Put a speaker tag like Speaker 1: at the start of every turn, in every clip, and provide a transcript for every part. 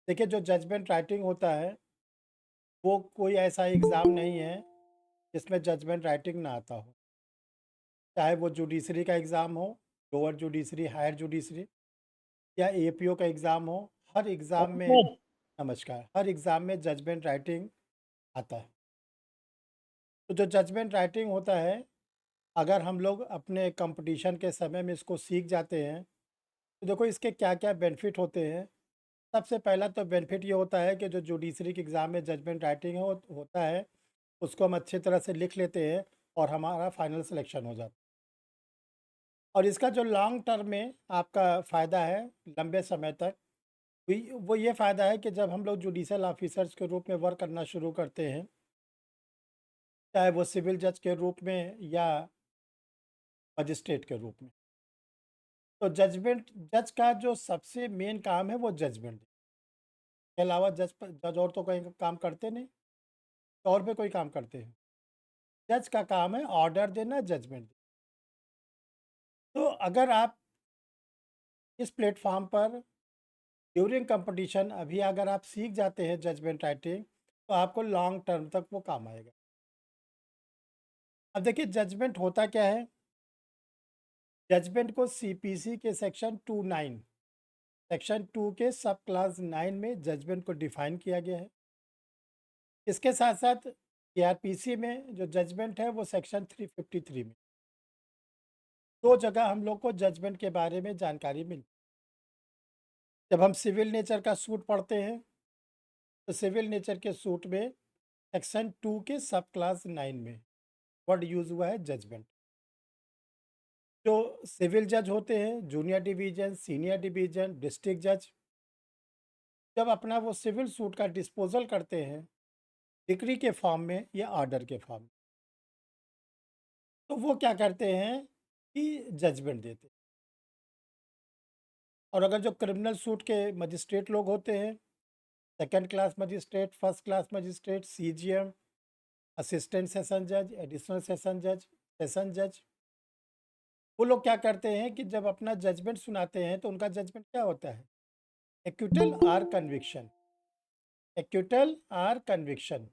Speaker 1: देखिए, जो judgment writing होता है, वो कोई ऐसा एग्ज़ाम नहीं है, जिसमें जजमेंट राइटिंग ना आता हो। चाहे वो जुडिशरी का एग्ज़ाम हो, लोअर जुडिशरी, हायर जुडिशरी या एपीओ का एग्ज़ाम हो, हर एग्ज़ाम में नमस्कार, हर एग्ज़ाम में जजमेंट राइटिंग आता है। तो जो जजमेंट राइटिंग होता है, अगर हम लोग अपने कॉम्पिटिशन के समय में इसको सीख जाते हैं, तो देखो इसके क्या-क्या बेनिफिट होते हैं। सबसे पहला तो बेनिफिट ये होता है कि जो जुडिशरी के एग्ज़ाम में जजमेंट राइटिंग होता है, उसको हम अच्छी तरह से लिख लेते हैं और हमारा फाइनल सिलेक्शन हो जाता है। और इसका जो लॉन्ग टर्म में आपका फ़ायदा है, लंबे समय तक, वो ये फ़ायदा है कि जब हम लोग जुडिशियल ऑफ़िसर्स के रूप में वर्क करना शुरू करते हैं, चाहे वो सिविल जज के रूप में या मजिस्ट्रेट के रूप में, तो जज का जो सबसे मेन काम है वो जजमेंट। के अलावा जज और तो कोई काम करते नहीं, तौर पे कोई काम करते हैं। जज का काम है ऑर्डर देना, जजमेंट। तो अगर आप इस प्लेटफ़ॉर्म पर ड्यूरिंग कंपटीशन अभी अगर आप सीख जाते हैं जजमेंट राइटिंग, तो आपको लॉन्ग टर्म तक वो काम आएगा। अब देखिए जजमेंट होता क्या है? जजमेंट को सीपीसी के सेक्शन 2 के सब क्लास 9 में जजमेंट को डिफाइन किया गया है। इसके साथ-साथ सीआरपीसी में जो जजमेंट है वो सेक्शन 353 में। 2 जगह हम लोग को जजमेंट के बारे में जानकारी मिलती है। जब हम सिविल नेचर का सूट पढ़ते हैं, तो सिविल नेचर के सूट में सेक्शन 2 के सब क्लास 9 में वर्ड यूज़ हुआ है जजमेंट। जो सिविल जज होते हैं, junior division, senior division, district जज, जब अपना वो सिविल सूट का डिस्पोज़ल करते हैं, डिक्री के फॉर्म में या ऑर्डर के फॉर्म में, तो वो क्या करते हैं कि जजमेंट देते हैं। और अगर जो क्रिमिनल सूट के मजिस्ट्रेट लोग होते हैं, second class magistrate, first class magistrate, CGM, assistant session जज, एडिशनल सेशन जज, वो लोग क्या करते हैं कि जब अपना जजमेंट सुनाते हैं, तो उनका जजमेंट क्या होता है? Acquittal or conviction. Acquittal or conviction,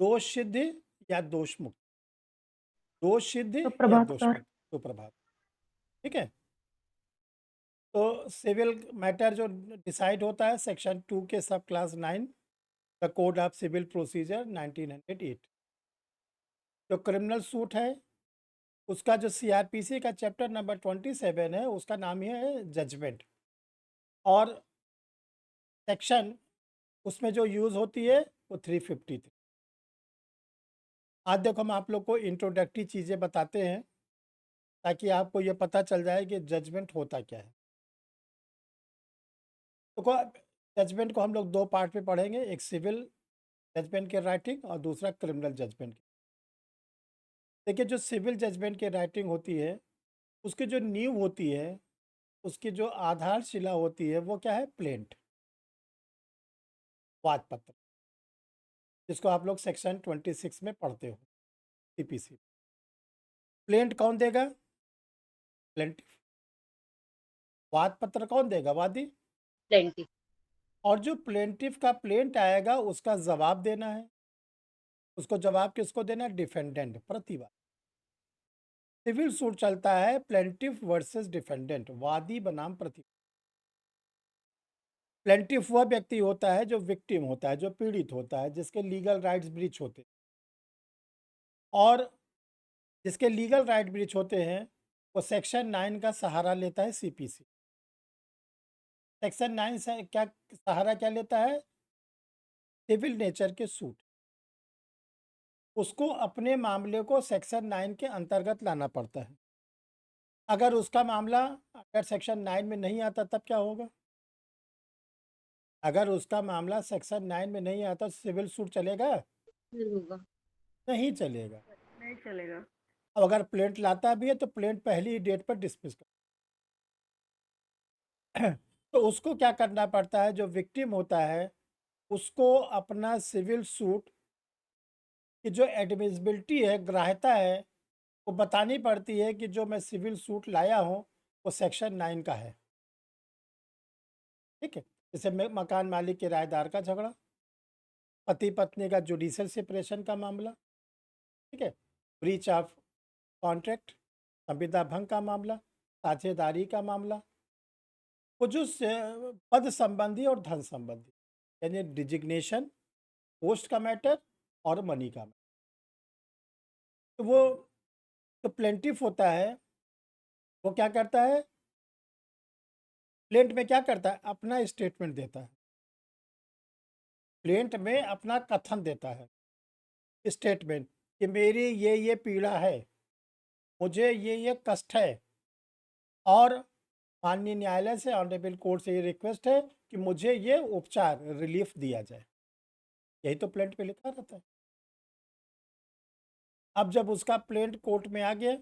Speaker 1: दोष सिद्ध या दोष मुक्त, दोष सिद्ध या
Speaker 2: सुप्रभात
Speaker 1: दोष
Speaker 2: सर।
Speaker 1: मुक्त। सुप्रभात। ठीक है। तो सिविल मैटर जो डिसाइड होता है सेक्शन 2 के sub clause 9 the code of civil procedure 1908। जो क्रिमिनल सूट है, उसका जो सीआरपीसी का चैप्टर नंबर 27 है, उसका नाम ही है जजमेंट। और सेक्शन उसमें जो यूज़ होती है वो 353। आज देखो हम आप लोग को इंट्रोडक्टरी चीज़ें बताते हैं, ताकि आपको ये पता चल जाए कि जजमेंट होता क्या है। तो जजमेंट को हम लोग 2 पार्ट में पढ़ेंगे, एक सिविल जजमेंट के राइटिंग और दूसरा क्रिमिनल जजमेंट की। देखिए, जो सिविल जजमेंट की राइटिंग होती है, उसकी जो नींव होती है, उसकी जो आधारशिला होती है, वो क्या है? प्लेंट, वाद पत्र, जिसको आप लोग सेक्शन 26 में पढ़ते हो, सीपीसी। प्लेंट कौन देगा? प्लेंटिफ। वाद पत्र कौन देगा? वादी।
Speaker 3: प्लेंटी।
Speaker 1: और जो प्लेंटिफ का प्लेंट आएगा, उसका जवाब देना है। उसको जवाब किसको देना है? डिफेंडेंट, प्रतिवादी। सिविल सूट चलता है प्लेंटिफ वर्सेस डिफेंडेंट, वादी बनाम प्रतिवादी। प्लेंटिफ वह व्यक्ति होता है जो विक्टिम होता है, जो पीड़ित होता है, जिसके लीगल राइट्स ब्रीच होते हैं। और जिसके लीगल राइट ब्रीच होते हैं, वो सेक्शन 9 का सहारा लेता है, सीपीसी। सेक्शन 9 से क्या सहारा क्या लेता है? सिविल नेचर के सूट। उसको अपने मामले को सेक्शन 9 के अंतर्गत लाना पड़ता है। अगर उसका मामला अगर सेक्शन 9 में नहीं आता, तब क्या होगा? अगर उसका मामला सेक्शन 9 में नहीं आता, सिविल सूट चलेगा?
Speaker 3: फिर होगा।
Speaker 1: नहीं चलेगा।
Speaker 3: नहीं चलेगा।
Speaker 1: अब अगर प्लेंट लाता भी है, तो प्लेंट पहली ही डेट पर डिस्मिस कर तो उसको क्या करना पड़ता है? जो विक्टिम होता है, उसको अपना सिविल सूट की जो एडमिसिबिलिटी है, ग्राह्यता है, वो बतानी पड़ती है कि जो मैं सिविल सूट लाया हूँ, वो सेक्शन 9 का है। ठीक है? जैसे मकान मालिक किराएदार का झगड़ा, पति पत्नी का जुडिशियल सेपरेशन का मामला, ठीक है, ब्रीच ऑफ कॉन्ट्रैक्ट, संविदा भंग का मामला, साझेदारी का मामला, वो जो पद संबंधी और धन संबंधी, यानी डिजिग्नेशन, पोस्ट का मैटर और मनी का मैटर। तो वो तो प्लेंटिफ होता है, वो क्या करता है, प्लेंट में क्या करता है, अपना स्टेटमेंट देता है, प्लेंट में अपना कथन देता है, स्टेटमेंट कि मेरी ये पीड़ा है, मुझे ये कष्ट है, और माननीय न्यायालय से, ऑनरेबल कोर्ट से ये रिक्वेस्ट है कि मुझे ये उपचार रिलीफ दिया जाए। यही तो प्लेंट पे लिखा रहता है। अब जब उसका प्लेंट कोर्ट में आ गया,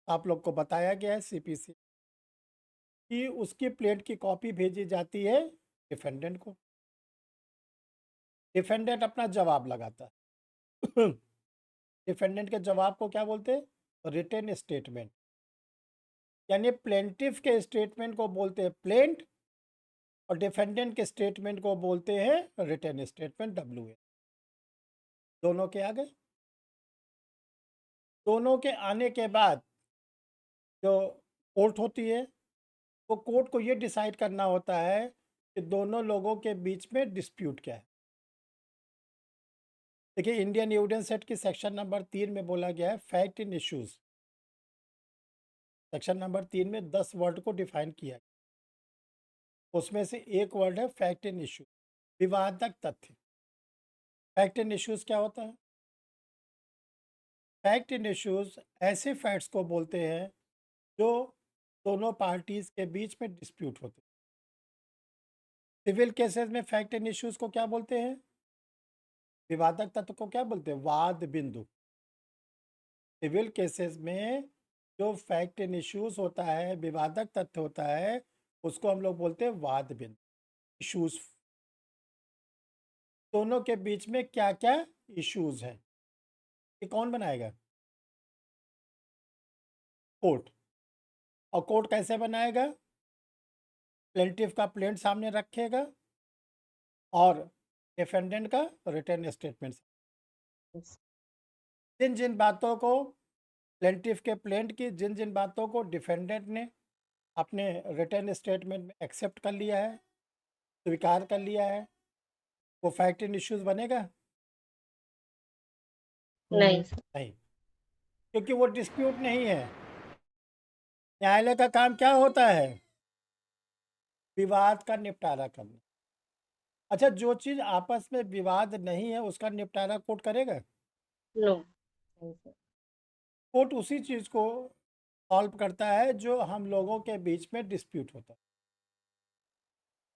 Speaker 1: आप लोग को बताया गया है सीपीसी कि उसकी प्लेंट की कॉपी भेजी जाती है डिफेंडेंट को, डिफेंडेंट अपना जवाब लगाता है। डिफेंडेंट के जवाब को क्या बोलते हैं, रिटन स्टेटमेंट, यानी प्लेंटिफ के स्टेटमेंट को बोलते हैं प्लेंट, और डिफेंडेंट के स्टेटमेंट को बोलते हैं रिटन स्टेटमेंट, WA। दोनों के आ गए। दोनों के आने के बाद जो कोर्ट होती है, वो कोर्ट को ये डिसाइड करना होता है कि दोनों लोगों के बीच में डिस्प्यूट क्या है। देखिए, इंडियन एविडेंस एक्ट की सेक्शन नंबर 3 में बोला गया है fact in issues. Section number 3 में 10 वर्ड को डिफाइन किया गया, उसमें से एक वर्ड है फैक्ट इन इश्यू, विवादक तथ्य। फैक्ट इन इश्यूज क्या होता है? फैक्ट इन इश्यूज ऐसे फैक्ट्स को बोलते हैं जो दोनों पार्टीज के बीच में डिस्प्यूट होते हैं। सिविल केसेस में फैक्ट इन इश्यूज को क्या बोलते हैं? विवादक तत्व को क्या बोलते हैं? वाद बिंदु। सिविल केसेस में जो फैक्ट इन इश्यूज होता है, विवादक तथ्य होता है, उसको हम लोग बोलते हैं वाद बिंदु, इश्यूज। दोनों के बीच में क्या क्या इश्यूज हैं, ये कौन बनाएगा? कोर्ट। और कोर्ट कैसे बनाएगा? प्लेंटिफ का प्लेंट सामने रखेगा और डिफेंडेंट का रिटर्न स्टेटमेंट। जिन जिन बातों को प्लेंटिफ के प्लेंट की, जिन जिन बातों को डिफेंडेंट ने अपने रिटर्न स्टेटमेंट में एक्सेप्ट कर लिया है, स्वीकार कर लिया है, वो फैक्ट इन इश्यूज बनेगा?
Speaker 3: नहीं।
Speaker 1: नहीं, क्योंकि वो डिस्प्यूट नहीं है। न्यायालय का काम क्या होता है? विवाद का निपटारा करना। अच्छा, जो चीज आपस में विवाद नहीं है उसका निपटारा कोर्ट करेगा?
Speaker 3: नो।
Speaker 1: कोर्ट उसी चीज को सॉल्व करता है जो हम लोगों के बीच में डिस्प्यूट होता है।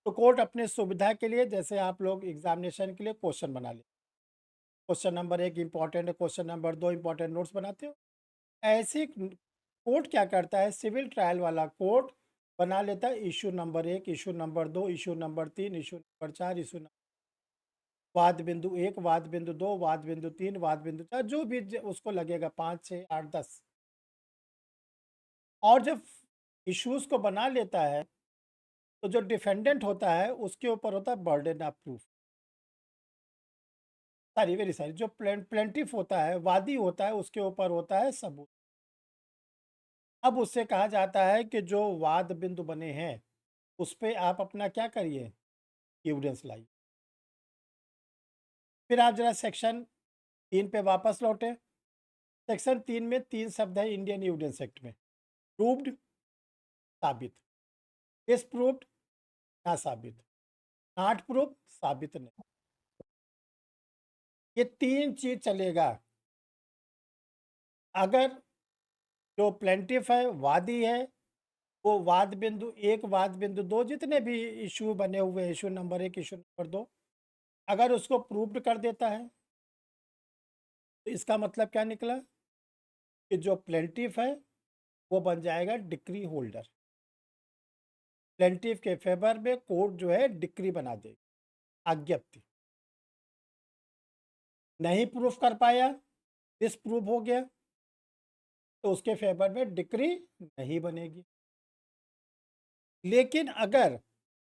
Speaker 1: तो कोर्ट अपने सुविधा के लिए, जैसे आप लोग एग्जामिनेशन के लिए क्वेश्चन बना ले, क्वेश्चन नंबर 1 इंपॉर्टेंट है, क्वेश्चन नंबर 2 इंपॉर्टेंट नोट्स बनाते हो, ऐसे कोर्ट क्या करता है, सिविल ट्रायल वाला कोर्ट बना लेता है issue number 1, issue number 2, issue number 3, issue number 4, issue वाद बिंदु 1, वाद बिंदु 2, वाद बिंदु 3, वाद बिंदु 4, जो भी उसको लगेगा, 5, 6, 8, 10। और जब इश्यूज को बना लेता है तो जो डिफेंडेंट होता है उसके ऊपर होता है बर्डन ऑफ प्रूफ। सारी वेरी सारी जो प्लेंटिफ होता है, वादी होता है, उसके ऊपर होता है सबूत। अब उससे कहा जाता है कि जो वाद बिंदु बने हैं उस पे आप अपना क्या करिए, एविडेंस लाइए। फिर आप जरा सेक्शन 3 पे वापस लौटे। सेक्शन 3 में 3 शब्द है इंडियन एविडेंस एक्ट में, प्रूव्ड, साबित, डिसप्रूव्ड, ना साबित, नॉट प्रूव, साबित नहीं। ये 3 चीज चलेगा। अगर जो प्लेंटिफ है, वादी है, वो वाद बिंदु 1, वाद बिंदु 2, जितने भी इशू बने हुए, इशू नंबर 1, इशू नंबर 2, अगर उसको प्रूव्ड कर देता है तो इसका मतलब क्या निकला कि जो प्लेंटिफ है वो बन जाएगा डिक्री होल्डर। प्लेंटिफ के फेवर में कोर्ट जो है डिक्री बना देगी, आज्ञप्ति। नहीं प्रूफ कर पाया, डिसप्रूव हो गया, तो उसके फेवर में डिक्री नहीं बनेगी। लेकिन अगर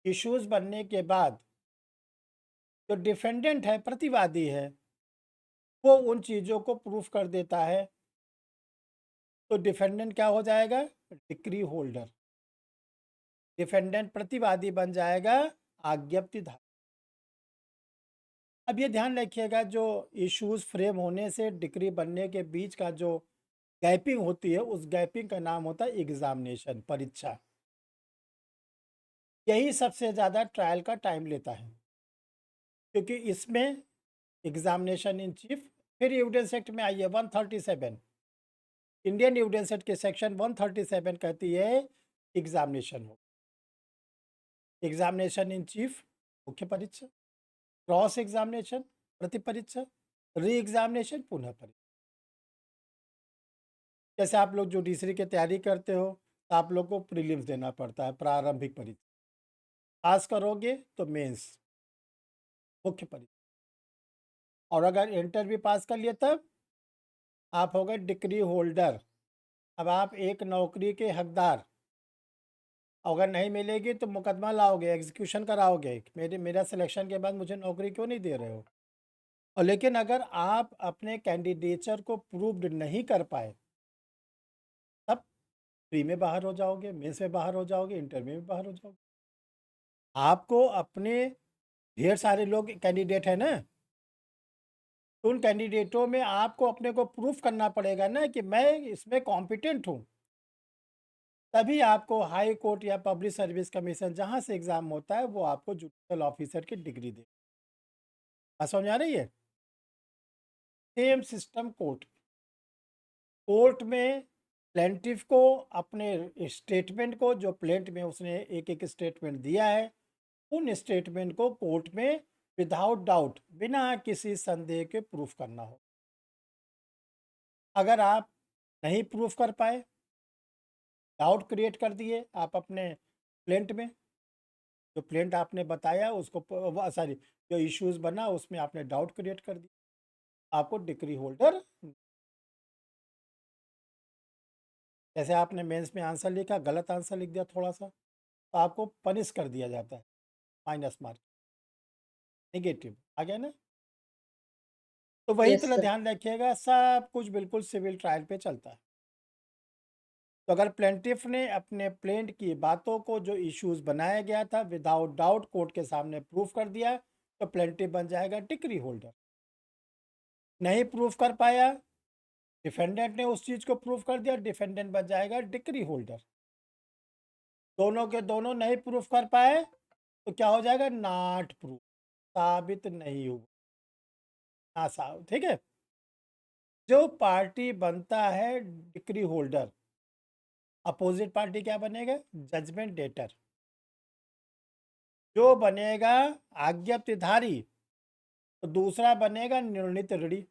Speaker 1: इश्यूज बनने के बाद जो डिफेंडेंट है, प्रतिवादी है, वो उन चीज़ों को प्रूफ कर देता है, तो डिफेंडेंट क्या हो जाएगा? Decree holder. डिफेंडेंट प्रतिवादी बन जाएगा आज्ञप्ति धारक। अब ये ध्यान रखिएगा, जो इश्यूज फ्रेम होने से डिक्री बनने के बीच का जो गैपिंग होती है, उस गैपिंग का नाम होता है एग्जामिनेशन, परीक्षा। यही सबसे ज़्यादा ट्रायल का टाइम लेता है, क्योंकि इसमें एग्जामिनेशन इन चीफ, फिर एविडेंस एक्ट में आइए 137, इंडियन एविडेंस एक्ट के सेक्शन 137 कहती है एग्जामिनेशन हो, एग्जामिनेशन इन चीफ मुख्य परीक्षा, क्रॉस एग्जामिनेशन प्रति परीक्षा, री एग्जामिनेशन पुनः परीक्षा। जैसे आप लोग जुडिशरी की तैयारी करते हो तो आप लोग को प्रीलिम्स देना पड़ता है, प्रारंभिक परीक्षा। पास करोगे तो मेंस, मुख्य परीक्षा। और अगर इंटरव्यू पास कर लिए तब आप हो गए डिग्री होल्डर। अब आप एक नौकरी के हकदार, अगर नहीं मिलेगी तो मुकदमा लाओगे, एग्जीक्यूशन कराओगे, मेरा सिलेक्शन के बाद मुझे नौकरी क्यों नहीं दे रहे हो। और लेकिन अगर आप अपने कैंडिडेचर को प्रूव्ड नहीं कर पाए, तब प्री में बाहर हो जाओगे, मेंस में बाहर हो जाओगे, इंटरव्यू में बाहर हो जाओगे। आपको अपने, ढेर सारे लोग कैंडिडेट है ना, तो उन कैंडिडेटों में आपको अपने को प्रूफ करना पड़ेगा ना कि मैं इसमें कॉम्पिटेंट हूँ, तभी आपको हाई कोर्ट या पब्लिक सर्विस कमीशन जहाँ से एग्ज़ाम होता है वो आपको जुडिशियल ऑफिसर की डिग्री दे। बात समझ आ रही है? Same system court. कोर्ट में प्लेंटिफ को अपने स्टेटमेंट को, जो प्लेंट में उसने एक एक स्टेटमेंट दिया है, उन स्टेटमेंट को कोर्ट में विदाउट डाउट, बिना किसी संदेह के प्रूफ करना हो। अगर आप नहीं प्रूफ कर पाए, डाउट क्रिएट कर दिए आप अपने प्लेंट में, जो प्लेंट आपने बताया उसको, सॉरी, जो इश्यूज बना उसमें आपने डाउट क्रिएट कर दिया, आपको डिग्री होल्डर, जैसे आपने मेंस में आंसर लिखा, गलत आंसर लिख दिया थोड़ा सा, तो आपको पनिश कर दिया जाता है, माइनस मार्क, नेगेटिव आ गया ना। तो वही
Speaker 3: यस
Speaker 1: तरह
Speaker 3: सर।
Speaker 1: ध्यान रखिएगा, सब कुछ बिल्कुल सिविल ट्रायल पे चलता है। तो अगर प्लेंटिफ ने अपने प्लेंट की बातों को, जो इश्यूज बनाया गया था, विदाउट डाउट कोर्ट के सामने प्रूफ कर दिया, तो प्लेंटिफ बन जाएगा डिग्री होल्डर। नहीं प्रूफ कर पाया, डिफेंडेंट ने उस चीज़ को प्रूफ कर दिया, डिफेंडेंट बन जाएगा डिग्री होल्डर। दोनों के दोनों नहीं प्रूफ कर पाए तो क्या हो जाएगा? नॉट प्रूफ, साबित नहीं हुआ, ना साबित। ठीक है। जो पार्टी बनता है डिग्री होल्डर, अपोजिट पार्टी क्या बनेगा? Judgement debtor. जो बनेगा आज्ञप्तिधारी, तो दूसरा बनेगा निर्णीत ऋणी।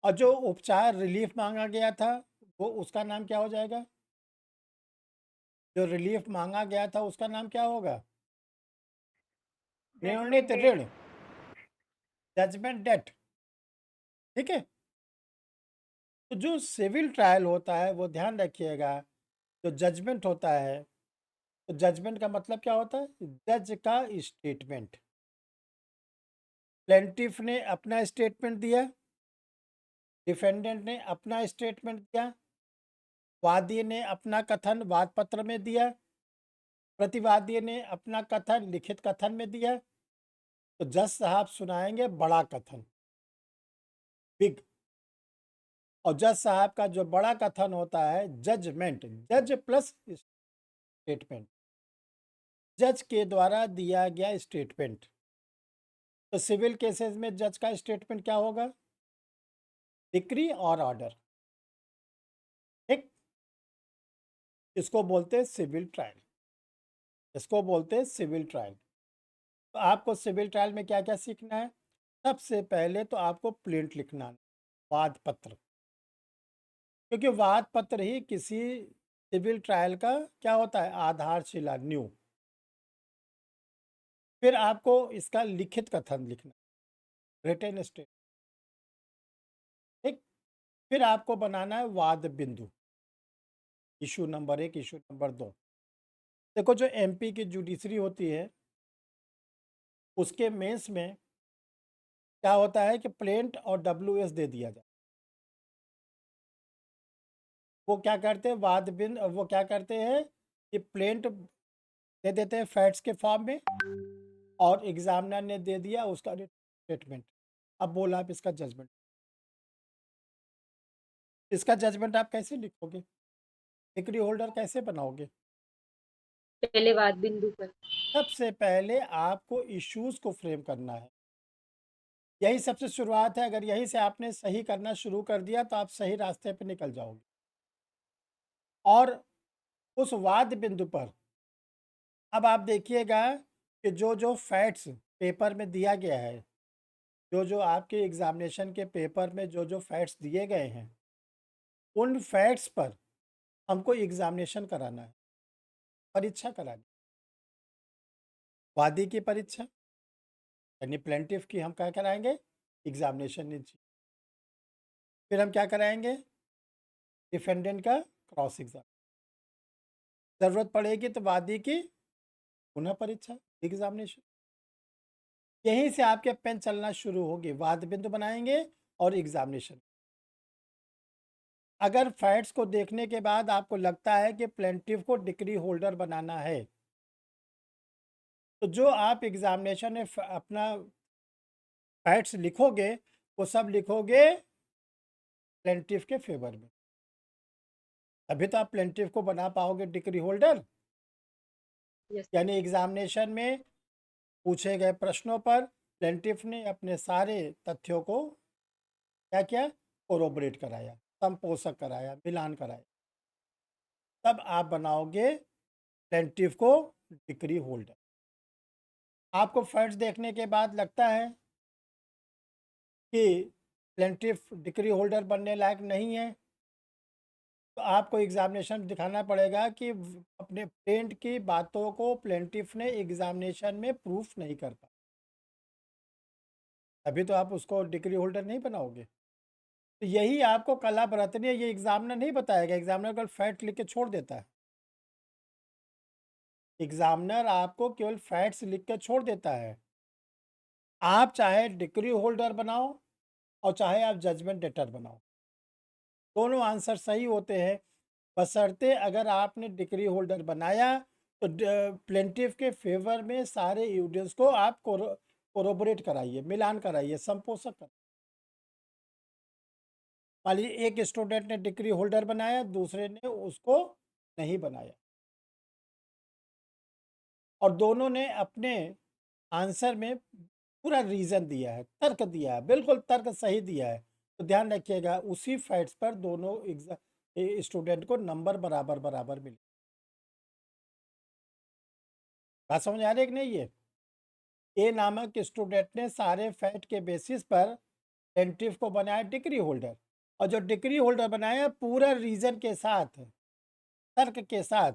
Speaker 1: और जो उपचार रिलीफ मांगा गया था, वो उसका नाम क्या हो जाएगा? जो रिलीफ मांगा गया था उसका नाम क्या होगा?
Speaker 3: जजमेंट
Speaker 1: निर्णीत
Speaker 3: डेट।
Speaker 1: ऋण, जजमेंट डेट। ठीक है। तो जो सिविल ट्रायल होता है वो ध्यान रखिएगा, जो जजमेंट होता है, तो जजमेंट का मतलब क्या होता है? जज का स्टेटमेंट। प्लेंटिफ ने अपना स्टेटमेंट दिया, डिफेंडेंट ने अपना स्टेटमेंट दिया, वादी ने अपना कथन वाद पत्र में दिया, प्रतिवादी ने अपना कथन लिखित कथन में दिया, तो जज साहब सुनाएंगे बड़ा कथन, बिग। और जज साहब का जो बड़ा कथन होता है जजमेंट, जज प्लस स्टेटमेंट, जज के द्वारा दिया गया स्टेटमेंट। तो सिविल केसेस में जज का स्टेटमेंट क्या होगा? डिक्री और ऑर्डर। ठीक। इसको बोलते हैं सिविल ट्रायल, इसको बोलते हैं सिविल ट्रायल। तो आपको सिविल ट्रायल में क्या क्या सीखना है? सबसे पहले तो आपको प्लेंट लिखना है, वाद पत्र, क्योंकि वाद पत्र ही किसी सिविल ट्रायल का क्या होता है? आधारशिला, न्यू। फिर आपको इसका लिखित कथन लिखना, रिटन स्टेट। ठीक। फिर आपको बनाना है वाद बिंदु, इशू नंबर 1, इशू नंबर 2। देखो जो एमपी की जुडिशरी होती है उसके मेंस में क्या होता है कि प्लेंट और डब्ल्यूएस दे दिया जाए। वो क्या करते हैं वो क्या करते हैं कि प्लेंट दे देते हैं फैक्ट्स के फॉर्म में और एग्जामिनर ने दे दिया उसका स्टेटमेंट। अब बोला आप इसका जजमेंट, इसका जजमेंट आप कैसे लिखोगे, डिग्री होल्डर कैसे बनाओगे?
Speaker 3: पहले वाद बिंदु पर।
Speaker 1: सबसे पहले आपको इश्यूज को फ्रेम करना है, यही सबसे शुरुआत है। अगर यहीं से आपने सही करना शुरू कर दिया तो आप सही रास्ते पे निकल जाओगे। और उस वाद बिंदु पर अब आप देखिएगा कि जो जो फैक्ट्स पेपर में दिया गया है, जो जो आपके एग्जामिनेशन के पेपर में जो जो फैक्ट्स दिए गए हैं, उन फैक्ट्स पर हमको एग्जामिनेशन कराना है, परीक्षा करानी। वादी की परीक्षा यानी प्लेंटिफ की हम क्या कराएंगे, एग्जामिनेशन नीचे। फिर हम क्या कराएंगे, डिफेंडेंट का क्रॉस एग्जाम। ज़रूरत पड़ेगी तो वादी की पुनः परीक्षा, एग्जामिनेशन। यहीं से आपके पेन चलना शुरू होगी, वाद बिंदु बनाएंगे और एग्जामिनेशन। अगर फैक्ट्स को देखने के बाद आपको लगता है कि प्लेंटिफ को डिग्री होल्डर बनाना है, तो जो आप एग्जामिनेशन में अपना फैक्ट्स लिखोगे वो सब लिखोगे प्लेंटिफ के फेवर में। अभी तो आप प्लेंटिफ को बना पाओगे डिग्री होल्डर।
Speaker 3: यस।
Speaker 1: यानी एग्जामिनेशन में पूछे गए प्रश्नों पर प्लेंटिफ ने अपने सारे तथ्यों को क्या किया, कोरोबरेट कराया, संपोषक कराया, मिलान कराया, तब आप बनाओगे प्लेंटिफ को डिग्री होल्डर। आपको फैक्ट्स देखने के बाद लगता है कि प्लेंटिफ डिग्री होल्डर बनने लायक नहीं है, तो आपको एग्जामिनेशन दिखाना पड़ेगा कि अपने प्लेंट की बातों को प्लेंटिफ ने एग्जामिनेशन में प्रूफ नहीं कर पाया, अभी तो आप उसको डिग्री होल्डर नहीं बनाओगे। तो यही आपको कला बरतनी है, ये एग्जामिनर नहीं बताएगा, एग्जामिनर कल फैक्ट लिख के छोड़ देता है। एग्जामिनर आपको केवल फैक्ट्स लिख के छोड़ देता है। आप चाहे डिग्री होल्डर बनाओ और चाहे आप जजमेंट डेटर बनाओ, दोनों आंसर सही होते हैं, बशर्ते अगर आपने डिग्री होल्डर बनाया तो प्लेंटिफ के फेवर में सारे एविडेंस को आप कोरोबोरेट कराइए, मिलान कराइए, संपोषक कराइए। मान लीजिए एक स्टूडेंट ने डिग्री होल्डर बनाया, दूसरे ने उसको नहीं बनाया, और दोनों ने अपने आंसर में पूरा रीज़न दिया है, तर्क दिया है, बिल्कुल तर्क सही दिया है, तो ध्यान रखिएगा उसी फैक्ट्स पर दोनों स्टूडेंट को नंबर बराबर बराबर मिले। बात समझ आ रही है कि नहीं? ये ए नामक स्टूडेंट ने सारे फैक्ट के बेसिस पर प्लेंटिफ को बनाया डिग्री होल्डर, और जो डिग्री होल्डर बनाया पूरा रीज़न के साथ, तर्क के साथ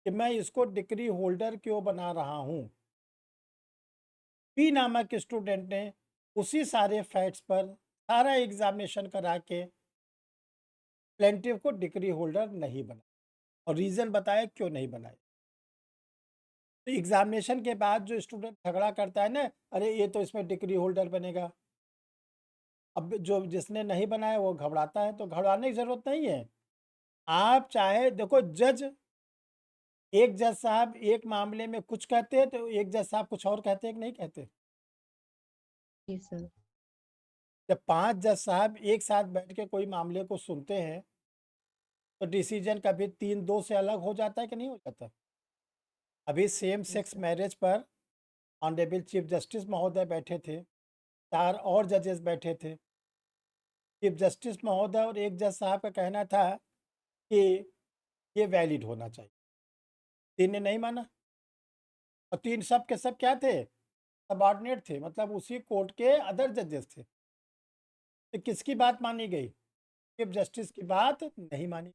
Speaker 1: कि मैं इसको डिग्री होल्डर क्यों बना रहा हूँ। बी नामक स्टूडेंट ने उसी सारे फैक्ट्स पर सारा एग्जामिनेशन करा के प्लेंटिफ को डिग्री होल्डर नहीं बना, और रीज़न बताया क्यों नहीं बनाया। तो एग्जामिनेशन के बाद जो स्टूडेंट झगड़ा करता है ना, अरे ये तो इसमें डिग्री होल्डर बनेगा, अब जो जिसने नहीं बनाया वो घबराता है, तो घबराने की ज़रूरत नहीं है। आप चाहे देखो, एक जज साहब एक मामले में कुछ कहते हैं तो एक जज साहब कुछ और कहते हैं कि नहीं कहते।
Speaker 3: जी सर।
Speaker 1: जब 5 जज साहब एक साथ बैठ के कोई मामले को सुनते हैं तो डिसीजन कभी 3-2 से अलग हो जाता है कि नहीं हो जाता। अभी same
Speaker 3: yes
Speaker 1: sex
Speaker 3: sir.
Speaker 1: Marriage पर ऑनरेबल चीफ जस्टिस महोदय बैठे थे, 4 और जजेस बैठे थे। चीफ जस्टिस महोदय और एक जज साहब का कहना था कि ये वैलिड होना चाहिए, 3 ने नहीं माना, और 3 सब के सब क्या थे, सबॉर्डिनेट थे, मतलब उसी कोर्ट के अदर जजेस थे। तो किसकी बात मानी गई, चीफ जस्टिस की बात नहीं मानी,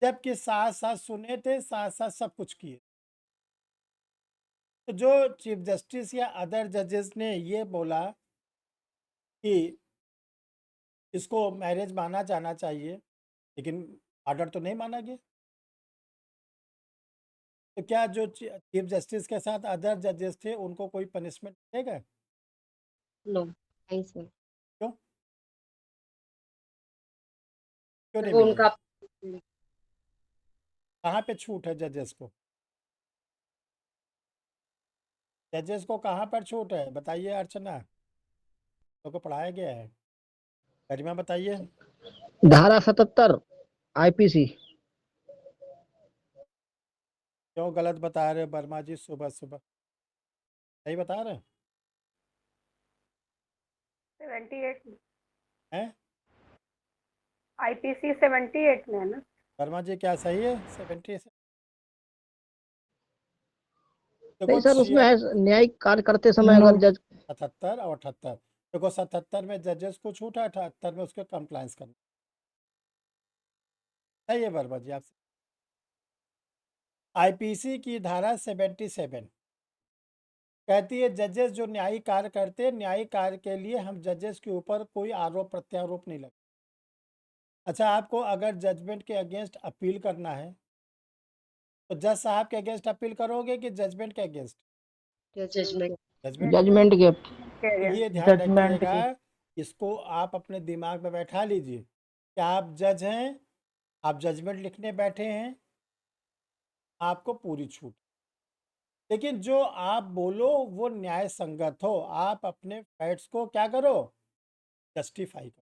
Speaker 1: जबकि साथ साथ सुने थे, साथ साथ सब कुछ किए। तो जो चीफ जस्टिस या अदर जजेस ने ये बोला कि इसको मैरिज माना जाना चाहिए, लेकिन आर्डर तो नहीं माना गया। तो क्या जो चीफ जस्टिस के साथ अदर जजेस थे उनको कोई पनिशमेंट मिलेगा?
Speaker 3: नो, नहीं सर।
Speaker 1: क्यों? क्यों नहीं
Speaker 3: वो उनका
Speaker 1: मिलेगा? कहाँ पे छूट है जजेस को? जजेस को कहाँ पर छूट है बताइए अर्चना, तो को पढ़ाया गया है? गरिमा बताइए।
Speaker 2: धारा 77 आईपीसी।
Speaker 1: क्यों गलत बता रहे हो वर्मा जी सुबह सुबह? सही बता रहे
Speaker 4: 78
Speaker 1: हैं?
Speaker 4: आईपीसी 78 में है ना।
Speaker 1: वर्मा जी क्या सही है 70 से?
Speaker 2: नहीं सर, उसमें है न्यायिक कार्य करते समय अगर जज
Speaker 1: 77 और 78। देखो 77 में जजेस को छूट है, 78 में उसके कंप्लायंस करना। सही है वर्मा जी आपसे। आईपीसी की धारा 77 कहती है जजेस जो न्यायिक कार्य करते हैं, न्यायिक कार्य के लिए हम जजेस के ऊपर कोई आरोप प्रत्यारोप नहीं लगता। अच्छा, आपको अगर जजमेंट के अगेंस्ट अपील करना है तो जज साहब के अगेंस्ट अपील करोगे कि जजमेंट के अगेंस्ट?
Speaker 3: जजमेंट।
Speaker 2: जजमेंट के
Speaker 1: ये ध्यान रखिएगा, इसको आप अपने दिमाग में बैठा लीजिए कि आप जज हैं, आप जजमेंट लिखने बैठे हैं, आपको पूरी छूट। लेकिन जो आप बोलो वो न्याय संगत हो, आप अपने फैक्ट्स को क्या करो, जस्टिफाई करो।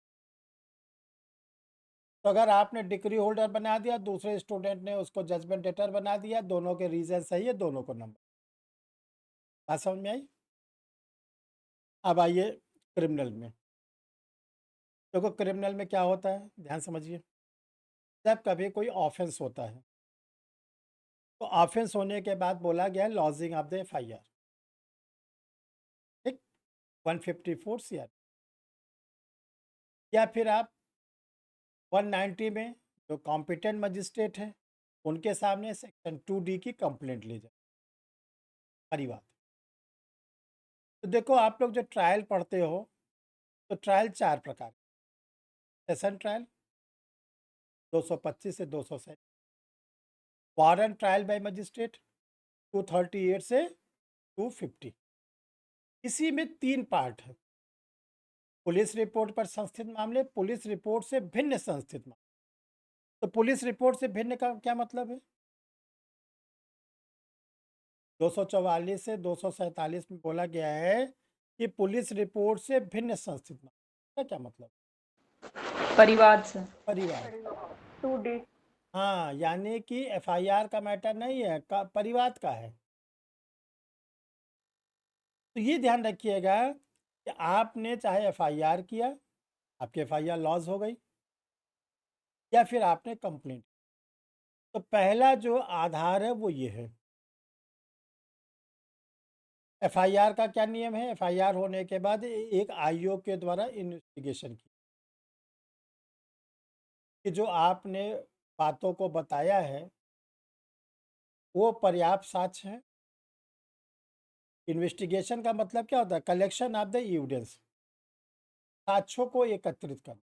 Speaker 1: तो अगर आपने डिग्री होल्डर बना दिया, दूसरे स्टूडेंट ने उसको जजमेंट डेटर बना दिया, दोनों के रीजन सही है, दोनों को नंबर। बात समझ में आई? अब आइए क्रिमिनल में। देखो क्रिमिनल में क्या होता है, ध्यान समझिए। जब कभी कोई ऑफेंस होता है तो ऑफेंस होने के बाद बोला गया है लॉजिंग ऑफ द एफआईआर, ठीक, 154 सीआर, या फिर आप 190 में जो कॉम्पिटेंट मजिस्ट्रेट हैं उनके सामने सेक्शन 2D की कंप्लेंट ले जाए। परिवार तो देखो आप लोग जो ट्रायल पढ़ते हो तो ट्रायल 4 प्रकार, सेशन ट्रायल 225 से 207, वारंट ट्रायल बाय मजिस्ट्रेट 238 से 250। इसी में 3 पार्ट है, पुलिस रिपोर्ट पर संस्थित मामले, पुलिस रिपोर्ट से भिन्न संस्थित मामले। तो पुलिस रिपोर्ट से भिन्न का क्या मतलब है? 244 से 247 में बोला गया है कि पुलिस रिपोर्ट से भिन्न संस्थित मामले। क्या मतलब?
Speaker 5: परिवाद से।
Speaker 1: परिवार।
Speaker 4: 2D।
Speaker 1: हाँ, यानी कि एफआईआर का मैटर नहीं है, परिवाद का है। तो ये ध्यान रखिएगा कि आपने चाहे एफआईआर किया, आपकी एफआईआर लॉस हो गई, या फिर आपने कंप्लेंट, तो पहला जो आधार है वो ये है। एफआईआर का क्या नियम है? एफआईआर होने के बाद एक आईओ के द्वारा इन्वेस्टिगेशन की कि जो आपने बातों को बताया है वो पर्याप्त साक्ष्य है। इन्वेस्टिगेशन का मतलब क्या होता है? कलेक्शन ऑफ द एविडेंस, साक्ष्यों को एकत्रित करना।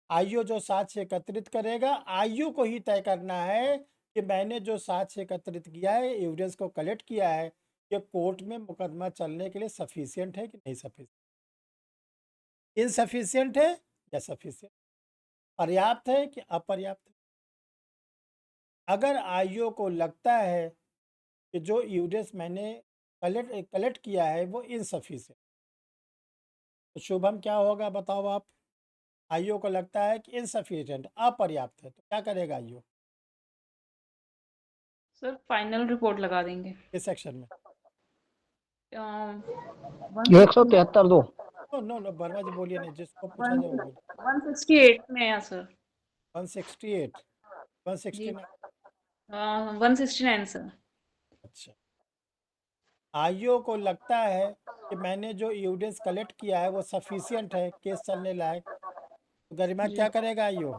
Speaker 1: आईओ जो साक्ष्य एकत्रित करेगा, आईओ को ही तय करना है कि मैंने जो साक्ष्य एकत्रित किया है, एविडेंस को कलेक्ट किया है, ये कोर्ट में मुकदमा चलने के लिए सफिशिएंट है कि नहीं सफिशिएंट, इनसफिशिएंट है या सफिशिएंट, पर्याप्त है कि अपर्याप्त है। अगर आईओ को लगता है कि जो एविडेंस मैंने कलेक्ट किया है वो इनसफिशिएंट, तो शुभम क्या होगा बताओ आप? आईओ को लगता है कि इनसफिशिएंट, अपर्याप्त है, तो क्या करेगा आईओ?
Speaker 5: सर फाइनल रिपोर्ट लगा देंगे।
Speaker 1: किस सेक्शन में?
Speaker 2: 173(2).
Speaker 1: नो नो वर्मा जी बोलिए नहीं, जिसको पूछा जाए वो बोलिए।
Speaker 5: 168 में है सर।
Speaker 1: 168, 169।
Speaker 5: 169 सर।
Speaker 1: अच्छा, आईओ को लगता है कि मैंने जो एविडेंस कलेक्ट किया है वो सफिशिएंट है केस चलने लायक, तो गरिमा क्या करेगा आईओ?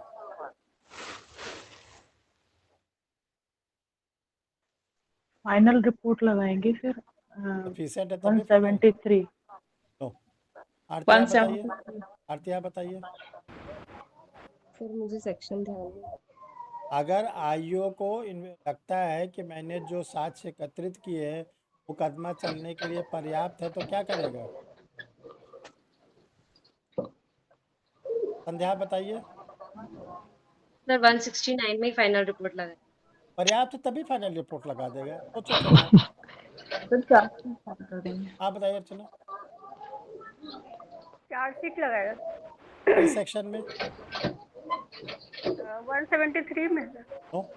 Speaker 6: फाइनल रिपोर्ट लगाएंगे फिर
Speaker 1: सफिशिएंट है तभी फाइनल।
Speaker 6: 173।
Speaker 1: नो, आरती आप बताइए,
Speaker 5: 173।
Speaker 1: आरती आप बताइए।
Speaker 3: सर मुझे सेक्शन ध्यान नहीं।
Speaker 1: अगर आईओ को लगता है कि मैंने जो साक्ष्य एकत्रित किए हैं मुकदमा चलने के लिए पर्याप्त है तो क्या करेगा? संध्या बताइए।
Speaker 3: सर 169 में ही फाइनल रिपोर्ट लगाए।
Speaker 1: पर्याप्त तभी फाइनल रिपोर्ट लगा देगा। सोचो थोड़ा।
Speaker 5: सर चार्जशीट फाइल कर देंगे।
Speaker 1: आप बताइए अर्चना,
Speaker 4: चार्जशीट लगाएगा
Speaker 1: किस सेक्शन में?
Speaker 4: 173 में सर।
Speaker 1: नो,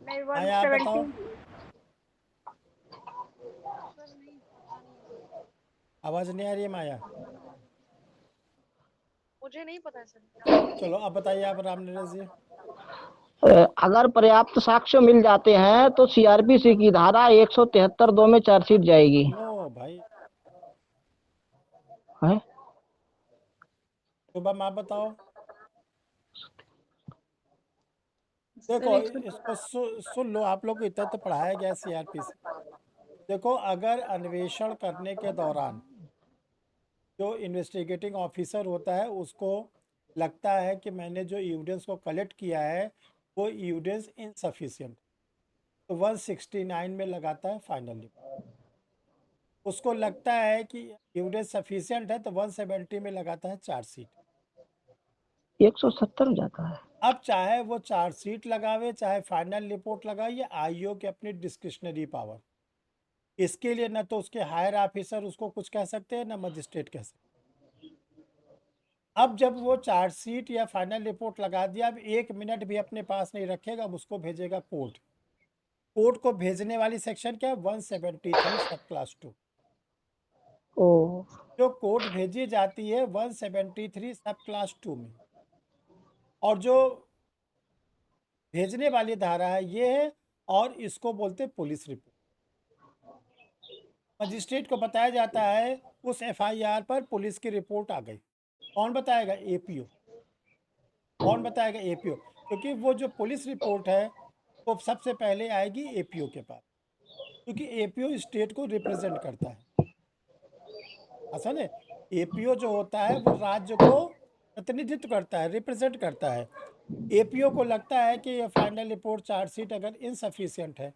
Speaker 4: नहीं
Speaker 1: माया आप बताओ।
Speaker 4: 170।
Speaker 1: आवाज नहीं आ रही है माया।
Speaker 7: मुझे नहीं पता सर।
Speaker 1: चलो अब बताइए आप राम नीरज जी।
Speaker 2: अगर पर्याप्त साक्ष्य मिल जाते हैं तो सीआरपीसी की धारा 173(2) में चार्जशीट जाएगी।
Speaker 1: नो भाई,
Speaker 2: है?
Speaker 1: शुभम आप बताओ।
Speaker 5: सर
Speaker 1: देखो
Speaker 5: एक
Speaker 1: इसको सुन लो, आप लोग को इतना तो पढ़ाया गया सीआरपीसी। देखो अगर अन्वेषण करने के दौरान जो इन्वेस्टिगेटिंग ऑफिसर होता है उसको लगता है कि मैंने जो एविडेंस को कलेक्ट किया है वो एविडेंस इनसफिशिएंट, तो 169 में लगाता है फाइनल रिपोर्ट। उसको लगता है कि एविडेंस सफिशिएंट है तो 170 में लगाता है चार्जशीट।
Speaker 2: 170 जाता है।
Speaker 1: अब चाहे वो चार्जशीट लगावे चाहे फाइनल रिपोर्ट लगावे, ये आईओ की अपनी डिस्क्रिशनरी पावर। इसके लिए न तो उसके हायर ऑफिसर उसको कुछ कह सकते हैं, न मजिस्ट्रेट कह सकते हैं। अब जब वो चार्जशीट या फाइनल रिपोर्ट लगा दिया, अब 1 मिनट भी अपने पास नहीं रखेगा, अब उसको भेजेगा कोर्ट। कोर्ट को भेजने वाली सेक्शन क्या है? 173 सब क्लास 2।
Speaker 2: ओ,
Speaker 1: जो कोर्ट भेजी जाती है 173 सब क्लास 2 में, और जो भेजने वाली धारा है ये है, और इसको बोलते हैं पुलिस रिपोर्ट। मजिस्ट्रेट को बताया जाता है उस एफआईआर पर पुलिस की रिपोर्ट आ गई। कौन बताएगा? एपीओ। कौन बताएगा? एपीओ। क्योंकि वो जो पुलिस रिपोर्ट है वो सबसे पहले आएगी एपीओ के पास, क्योंकि एपीओ स्टेट को रिप्रेजेंट करता है। असल है एपीओ जो होता है वो राज्य को प्रतिनिधित्व करता है, रिप्रेजेंट करता है। एपीओ को लगता है कि ये फाइनल रिपोर्ट चार्जशीट अगर इनसफिशिएंट है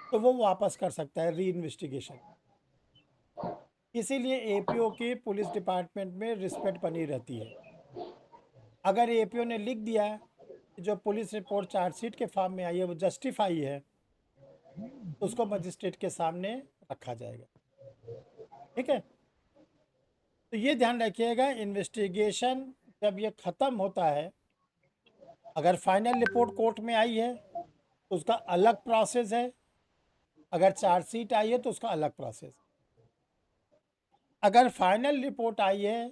Speaker 1: तो वो वापस कर सकता है री इन्वेस्टिगेशन। इसीलिए एपीओ की पुलिस डिपार्टमेंट में रिस्पेक्ट बनी रहती है। अगर एपीओ ने लिख दिया कि जो पुलिस रिपोर्ट चार्जशीट के फॉर्म में आई है वो जस्टिफाई है तो उसको मजिस्ट्रेट के सामने रखा जाएगा। ठीक है, तो ये ध्यान रखिएगा, इन्वेस्टिगेशन जब ये ख़त्म होता है, अगर फाइनल रिपोर्ट कोर्ट में आई है तो उसका अलग प्रोसेस है, अगर चार्जशीट आई है तो उसका अलग प्रोसेस। अगर फाइनल रिपोर्ट आई है,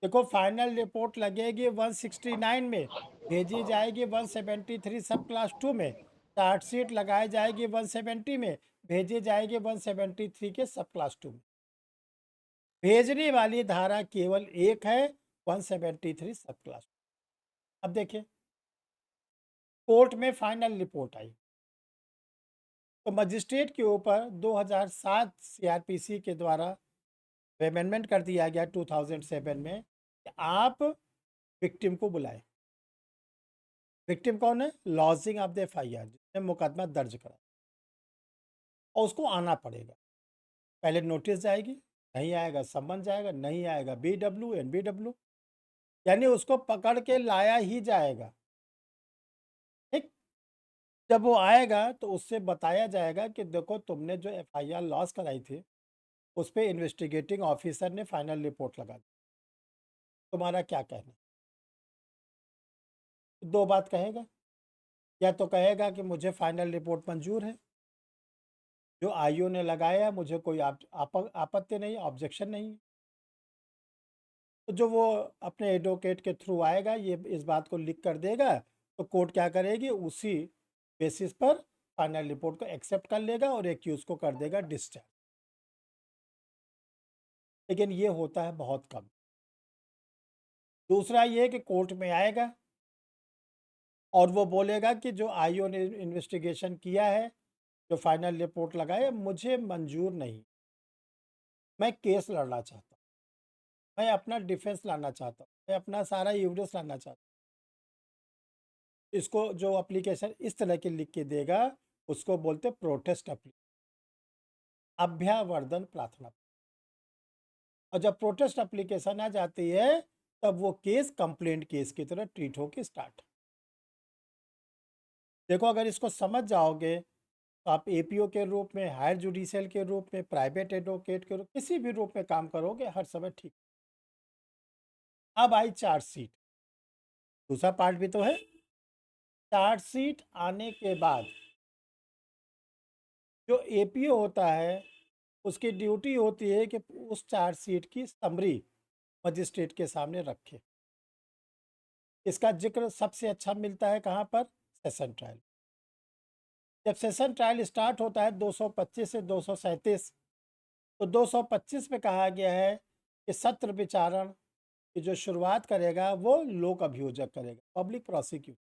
Speaker 1: देखो फाइनल रिपोर्ट लगेगी 169 में, भेजी जाएगी 173 सब क्लास 2 में, चार्जशीट लगाई जाएगी 170 में, भेजी जाएगी 173 के सब क्लास 2 में। भेजने वाली धारा केवल एक है, 173 सब क्लास। अब देखिए कोर्ट में फाइनल रिपोर्ट आई तो मजिस्ट्रेट के ऊपर 2007 सीआरपीसी के द्वारा अमेंडमेंट कर दिया गया 2007 में कि आप विक्टिम को बुलाएं। विक्टिम कौन है? लॉजिंग ऑफ द एफआईआर, जिसने मुकदमा दर्ज करा, और उसको आना पड़ेगा। पहले नोटिस जाएगी, नहीं आएगा सम्मन जाएगा, नहीं आएगा बीडब्ल्यू एनबीडब्ल्यू, यानी उसको पकड़ के लाया ही जाएगा। ठीक, जब वो आएगा तो उससे बताया जाएगा कि देखो तुमने जो एफआईआर लॉस कराई थी उस पर इन्वेस्टिगेटिंग ऑफिसर ने फाइनल रिपोर्ट लगा दी, तुम्हारा क्या कहना? दो बात कहेगा, या तो कहेगा कि मुझे फाइनल रिपोर्ट मंजूर है, जो आईओ ने लगाया मुझे कोई आपत्ति नहीं, ऑब्जेक्शन नहीं। तो जो वो अपने एडवोकेट के थ्रू आएगा, ये इस बात को लिख कर देगा, तो कोर्ट क्या करेगी? उसी बेसिस पर फाइनल रिपोर्ट को एक्सेप्ट कर लेगा और एक्यूज को कर देगा डिस्चार्ज। लेकिन ये होता है बहुत कम। दूसरा ये कि कोर्ट में आएगा और वो बोलेगा कि जो आईओ ने इन्वेस्टिगेशन किया है, जो फाइनल रिपोर्ट लगाए, मुझे मंजूर नहीं, मैं केस लड़ना चाहता हूँ, मैं अपना डिफेंस लाना चाहता हूँ, मैं अपना सारा एविडेंस लाना चाहता हूँ। इसको जो एप्लीकेशन इस तरह की लिख के देगा उसको बोलते प्रोटेस्ट एप्लीकेशन, अभ्यावर्धन प्रार्थना। और जब प्रोटेस्ट एप्लीकेशन आ जाती है तब वो केस कंप्लेंट केस की तरह ट्रीट होके स्टार्ट। देखो अगर इसको समझ जाओगे तो आप एपीओ के रूप में, हायर जुडिशियल के रूप में, प्राइवेट एडवोकेट के रूप, किसी भी रूप में काम करोगे हर समय ठीक। अब आई चार्जशीट, दूसरा पार्ट भी तो है। चार्जशीट आने के बाद जो एपीओ होता है उसकी ड्यूटी होती है कि उस चार्जशीट की समरी मजिस्ट्रेट के सामने रखे। इसका जिक्र सबसे अच्छा मिलता है कहाँ पर? Session trial. जब सेशन ट्रायल स्टार्ट होता है 225 से 237, तो 225 में कहा गया है कि सत्र विचारण की जो शुरुआत करेगा वो लोक अभियोजक करेगा, पब्लिक प्रोसिक्यूटर।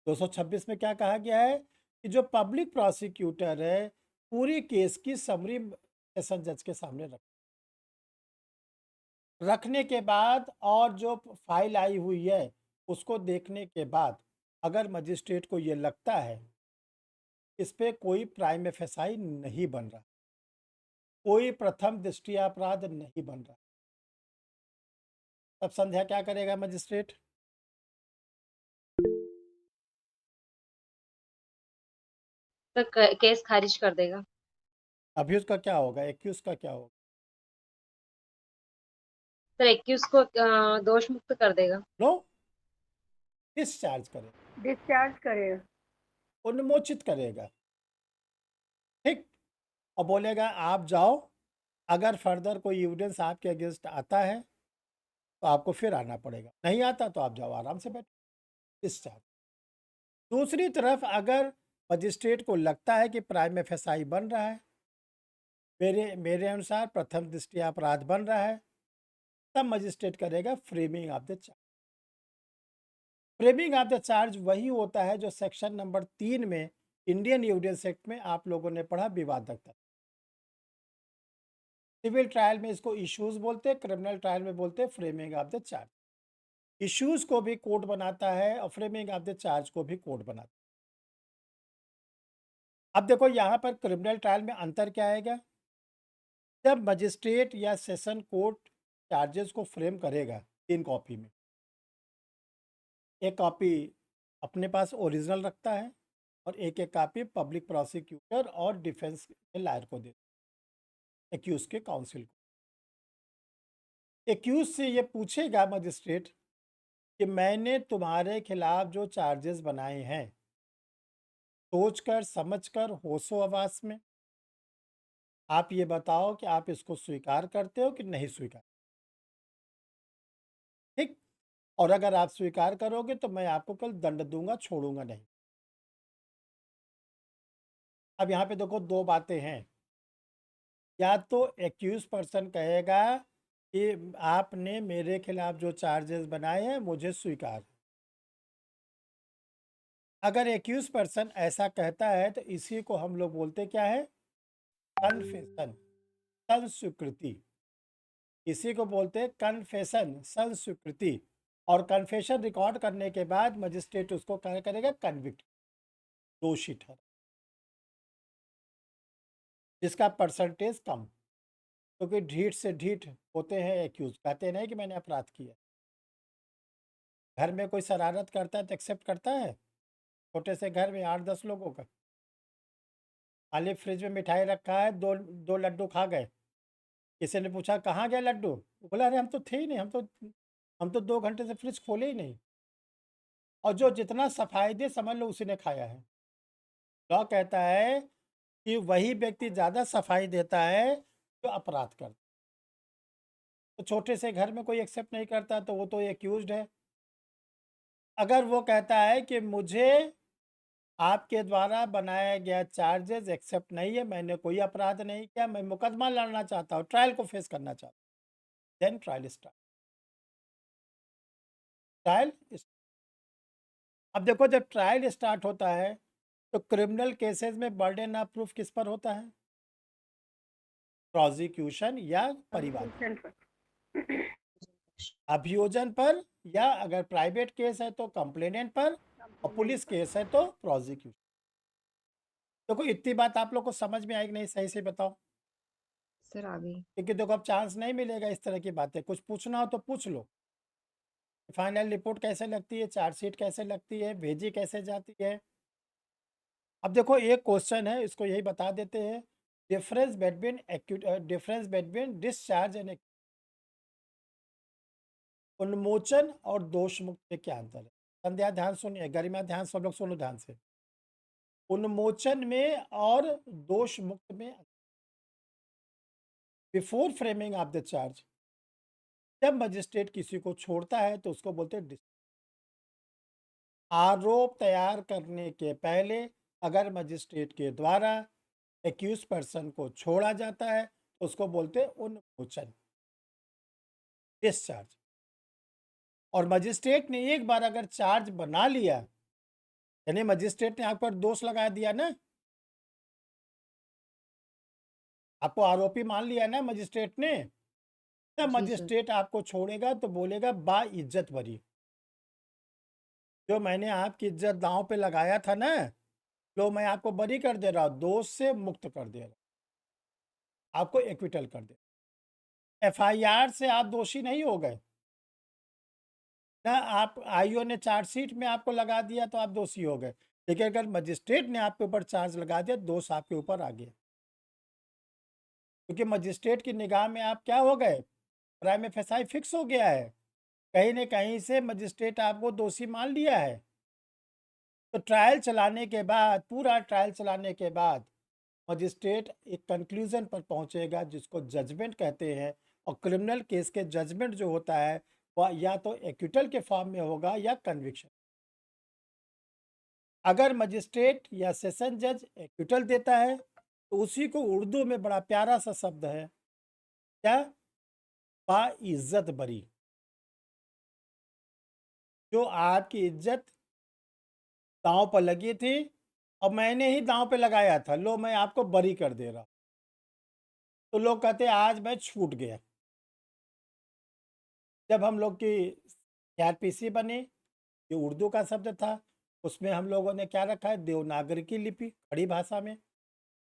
Speaker 1: 226 में क्या कहा गया है कि जो पब्लिक प्रोसिक्यूटर है पूरी केस की समरी सेशन जज के सामने रखने के बाद और जो फाइल आई हुई है उसको देखने के बाद अगर मजिस्ट्रेट को ये लगता है इस पे कोई प्राइम एफएसआई नहीं बन रहा, कोई प्रथम दृष्टि अपराध नहीं बन रहा, तब संध्या क्या करेगा मजिस्ट्रेट?
Speaker 3: तो केस खारिज कर देगा।
Speaker 1: अभियुक्त का क्या होगा? एक्यूज का क्या होगा?
Speaker 3: सर एक्यूज को दोष मुक्त कर देगा।
Speaker 1: नो, डिस्चार्ज करेगा,
Speaker 4: डिस्चार्ज करेगा।
Speaker 1: उन्मोचित करेगा, ठीक। और बोलेगा आप जाओ, अगर फर्दर कोई एविडेंस आपके अगेंस्ट आता है तो आपको फिर आना पड़ेगा, नहीं आता तो आप जाओ आराम से बैठो, डिस्चार्ज। दूसरी तरफ अगर मजिस्ट्रेट को लगता है कि प्राइम एफएसआई बन रहा है, मेरे अनुसार प्रथम दृष्टि अपराध बन रहा है, तब मजिस्ट्रेट करेगा framing of the charge. Framing of the charge वही होता है जो सेक्शन नंबर 3 में इंडियन एविडेंस एक्ट में आप लोगों ने पढ़ा, विवादक तथ्य। सिविल ट्रायल में इसको इश्यूज बोलते हैं, क्रिमिनल ट्रायल में बोलते हैं framing of the charge. Issues को भी कोर्ट बनाता है और फ्रेमिंग ऑफ द चार्ज को भी कोर्ट बनाता है। अब देखो यहाँ पर क्रिमिनल ट्रायल में अंतर क्या आएगा? जब मजिस्ट्रेट या सेशन कोर्ट चार्जेस को फ्रेम करेगा 3 कॉपी में, एक कॉपी अपने पास ओरिजिनल रखता है और एक एक कॉपी पब्लिक प्रोसिक्यूटर और डिफेंस के लायर को देता है, एक्यूज के काउंसिल को। एक्यूज से ये पूछेगा मजिस्ट्रेट कि मैंने तुम्हारे खिलाफ जो चार्जेस बनाए हैं सोचकर समझकर होशो हवास में आप ये बताओ कि आप इसको स्वीकार करते हो कि नहीं स्वीकार, ठीक। और अगर आप स्वीकार करोगे तो मैं आपको कल दंड दूंगा, छोड़ूंगा नहीं। अब यहाँ पे देखो 2 बातें हैं, या तो एक्यूज पर्सन कहेगा कि आपने मेरे खिलाफ जो चार्जेस बनाए हैं मुझे स्वीकार है। अगर एक्यूज पर्सन ऐसा कहता है तो इसी को हम लोग बोलते क्या है? कन्फेशन, संस्वीकृति। इसी को बोलते हैं कन्फेशन, संस्वीकृति। और कन्फेशन रिकॉर्ड करने के बाद मजिस्ट्रेट उसको क्या करेगा? कन्विक्ट, दोषी ठहरा, जिसका परसेंटेज कम, क्योंकि ढीठ से ढीठ होते हैं एक्यूज, कहते नहीं कि मैंने अपराध किया। घर में कोई शरारत करता है तो एक्सेप्ट करता है? छोटे से घर में 8-10 लोगों का, खाली फ्रिज में मिठाई रखा है, दो लड्डू खा गए, किसी ने पूछा कहाँ गया लड्डू, वो बोला अरे हम तो थे ही नहीं, हम तो 2 घंटे से फ्रिज खोले ही नहीं। और जो जितना सफाई दे समझ लो उसी ने खाया है। लॉ कहता है कि वही व्यक्ति ज़्यादा सफाई देता है जो अपराध करता है। तो छोटे से घर में कोई एक्सेप्ट नहीं करता तो वो तो एक्यूज्ड है। अगर वो कहता है कि मुझे आपके द्वारा बनाया गया चार्जेस एक्सेप्ट नहीं है, मैंने कोई अपराध नहीं किया, मैं मुकदमा लड़ना चाहता हूँ, ट्रायल को फेस करना चाहता हूँ, देन ट्रायल स्टार्ट। ट्रायल, अब देखो जब ट्रायल स्टार्ट होता है तो क्रिमिनल केसेस में बर्डन ऑफ प्रूफ किस पर होता है? प्रोसिक्यूशन या परिवार,
Speaker 4: Consent पर।
Speaker 1: अभियोजन पर या अगर प्राइवेट केस है तो कंप्लेनेंट पर और पुलिस केस है तो प्रोसिक्यूशन। देखो इतनी बात आप लोग को समझ में आई कि नहीं, सही से बताओ,
Speaker 5: सर आ गई।
Speaker 1: क्योंकि देखो अब चांस नहीं मिलेगा इस तरह की बातें, कुछ पूछना हो तो पूछ लो। फाइनल रिपोर्ट कैसे लगती है, चार्जशीट कैसे लगती है, भेजी कैसे जाती है। अब देखो एक क्वेश्चन है, इसको यही बता देते हैं, डिफरेंस बिटवीन डिस्चार्ज एंड उन्मोचन और दोष मुक्त में क्या अंतर है। संध्या ध्यान सुनिए, गरिमा ध्यान, सब लोग सुनो ध्यान से। उन्मोचन में और दोष मुक्त में, before framing of the charge, जब मजिस्ट्रेट किसी को छोड़ता है तो उसको बोलते हैं आरोप तैयार करने के पहले अगर मजिस्ट्रेट के द्वारा एक्यूज पर्सन को छोड़ा जाता है तो उसको बोलते हैं उन्मोचन, डिस्चार्ज। और मजिस्ट्रेट ने एक बार अगर चार्ज बना लिया, यानी मजिस्ट्रेट ने आप पर दोष लगा दिया ना, आपको आरोपी मान लिया ना मजिस्ट्रेट ने, ना
Speaker 5: जी सर।
Speaker 1: मजिस्ट्रेट आपको छोड़ेगा तो बोलेगा बा इज्जत बरी। जो मैंने आपकी इज्जत दांव पे लगाया था ना, लो मैं आपको बरी कर दे रहा हूं, दोष से मुक्त कर दे रहा हूं, आपको एक्विटल कर दे। एफआईआर से आप दोषी नहीं हो गए ना, आप आईओ ने चार्जशीट में आपको लगा दिया तो आप दोषी हो गए, लेकिन अगर मजिस्ट्रेट ने आपके ऊपर चार्ज लगा दिया, दोष आपके ऊपर आ गया, क्योंकि मजिस्ट्रेट की निगाह में आप क्या हो गए, प्राइम एफएसआई फिक्स हो गया है, कहीं न कहीं से मजिस्ट्रेट आपको दोषी मान लिया है। तो ट्रायल चलाने के बाद, पूरा ट्रायल चलाने के बाद मजिस्ट्रेट एक कंक्लूजन पर पहुंचेगा जिसको जजमेंट कहते हैं। और क्रिमिनल केस के जजमेंट जो होता है वह या तो एक्विटल के फॉर्म में होगा या कन्विक्शन। अगर मजिस्ट्रेट या सेशन जज एक्विटल देता है तो उसी को उर्दू में बड़ा प्यारा सा शब्द है, क्या, बाइज्जत बरी। जो आपकी इज्जत दांव पर लगी थी और मैंने ही दांव पे लगाया था, लो मैं आपको बरी कर दे रहा, तो लोग कहते आज मैं छूट गया। जब हम लोग की सीआरपीसी बनी, ये उर्दू का शब्द था, उसमें हम लोगों ने क्या रखा है, देवनागरी की लिपि, खड़ी भाषा में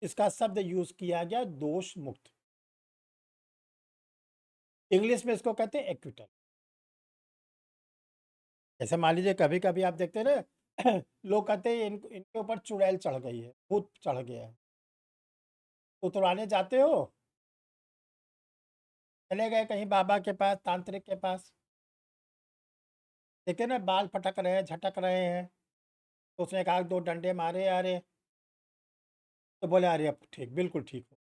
Speaker 1: इसका शब्द यूज किया गया दोष मुक्त। इंग्लिश में इसको कहते हैं एक्विटल। जैसे मान लीजिए कभी कभी आप देखते हैं ना लोग कहते हैं इनके ऊपर चुड़ैल चढ़ गई है, भूत चढ़ गया है, तो तुड़ाने जाते हो, चले गए कहीं बाबा के पास, तांत्रिक के पास, देखते ना बाल फटक रहे हैं, झटक रहे हैं, तो उसने कहा दो डंडे मारे, अरे तो बोले अरे अब ठीक, बिल्कुल ठीक हो,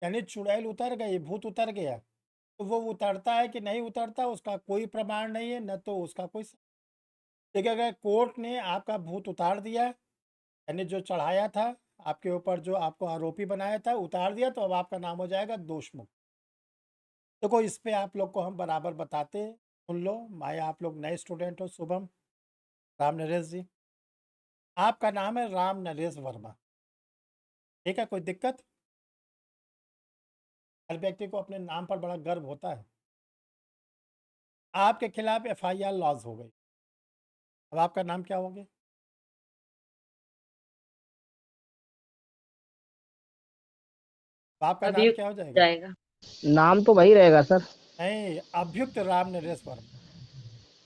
Speaker 1: यानी चुड़ैल उतर गई, भूत उतर गया। तो वो उतरता है कि नहीं उतरता उसका कोई प्रमाण नहीं है, न तो उसका कोई लेकिन अगर कोर्ट ने आपका भूत उतार दिया, यानी जो चढ़ाया था आपके ऊपर, जो आपको आरोपी बनाया था उतार दिया, तो अब आपका नाम हो जाएगा दोष मुक्त। देखो इस पे आप लोग को हम बराबर बताते हैं, सुन लो। माया आप लोग नए स्टूडेंट हो, शुभम, राम नरेश जी, आपका नाम है राम नरेश वर्मा, ठीक है, कोई दिक्कत? हर व्यक्ति को अपने नाम पर बड़ा गर्व होता है। आपके खिलाफ एफआईआर लॉन्च हो गई, अब आपका नाम क्या हो गया? अब आपका नाम
Speaker 3: अभियुक्त
Speaker 1: क्या हो जाएगा?
Speaker 3: जाएगा।
Speaker 2: नाम तो वही रहेगा सर।
Speaker 1: नहीं, अभियुक्त राम नरेश वर्मा।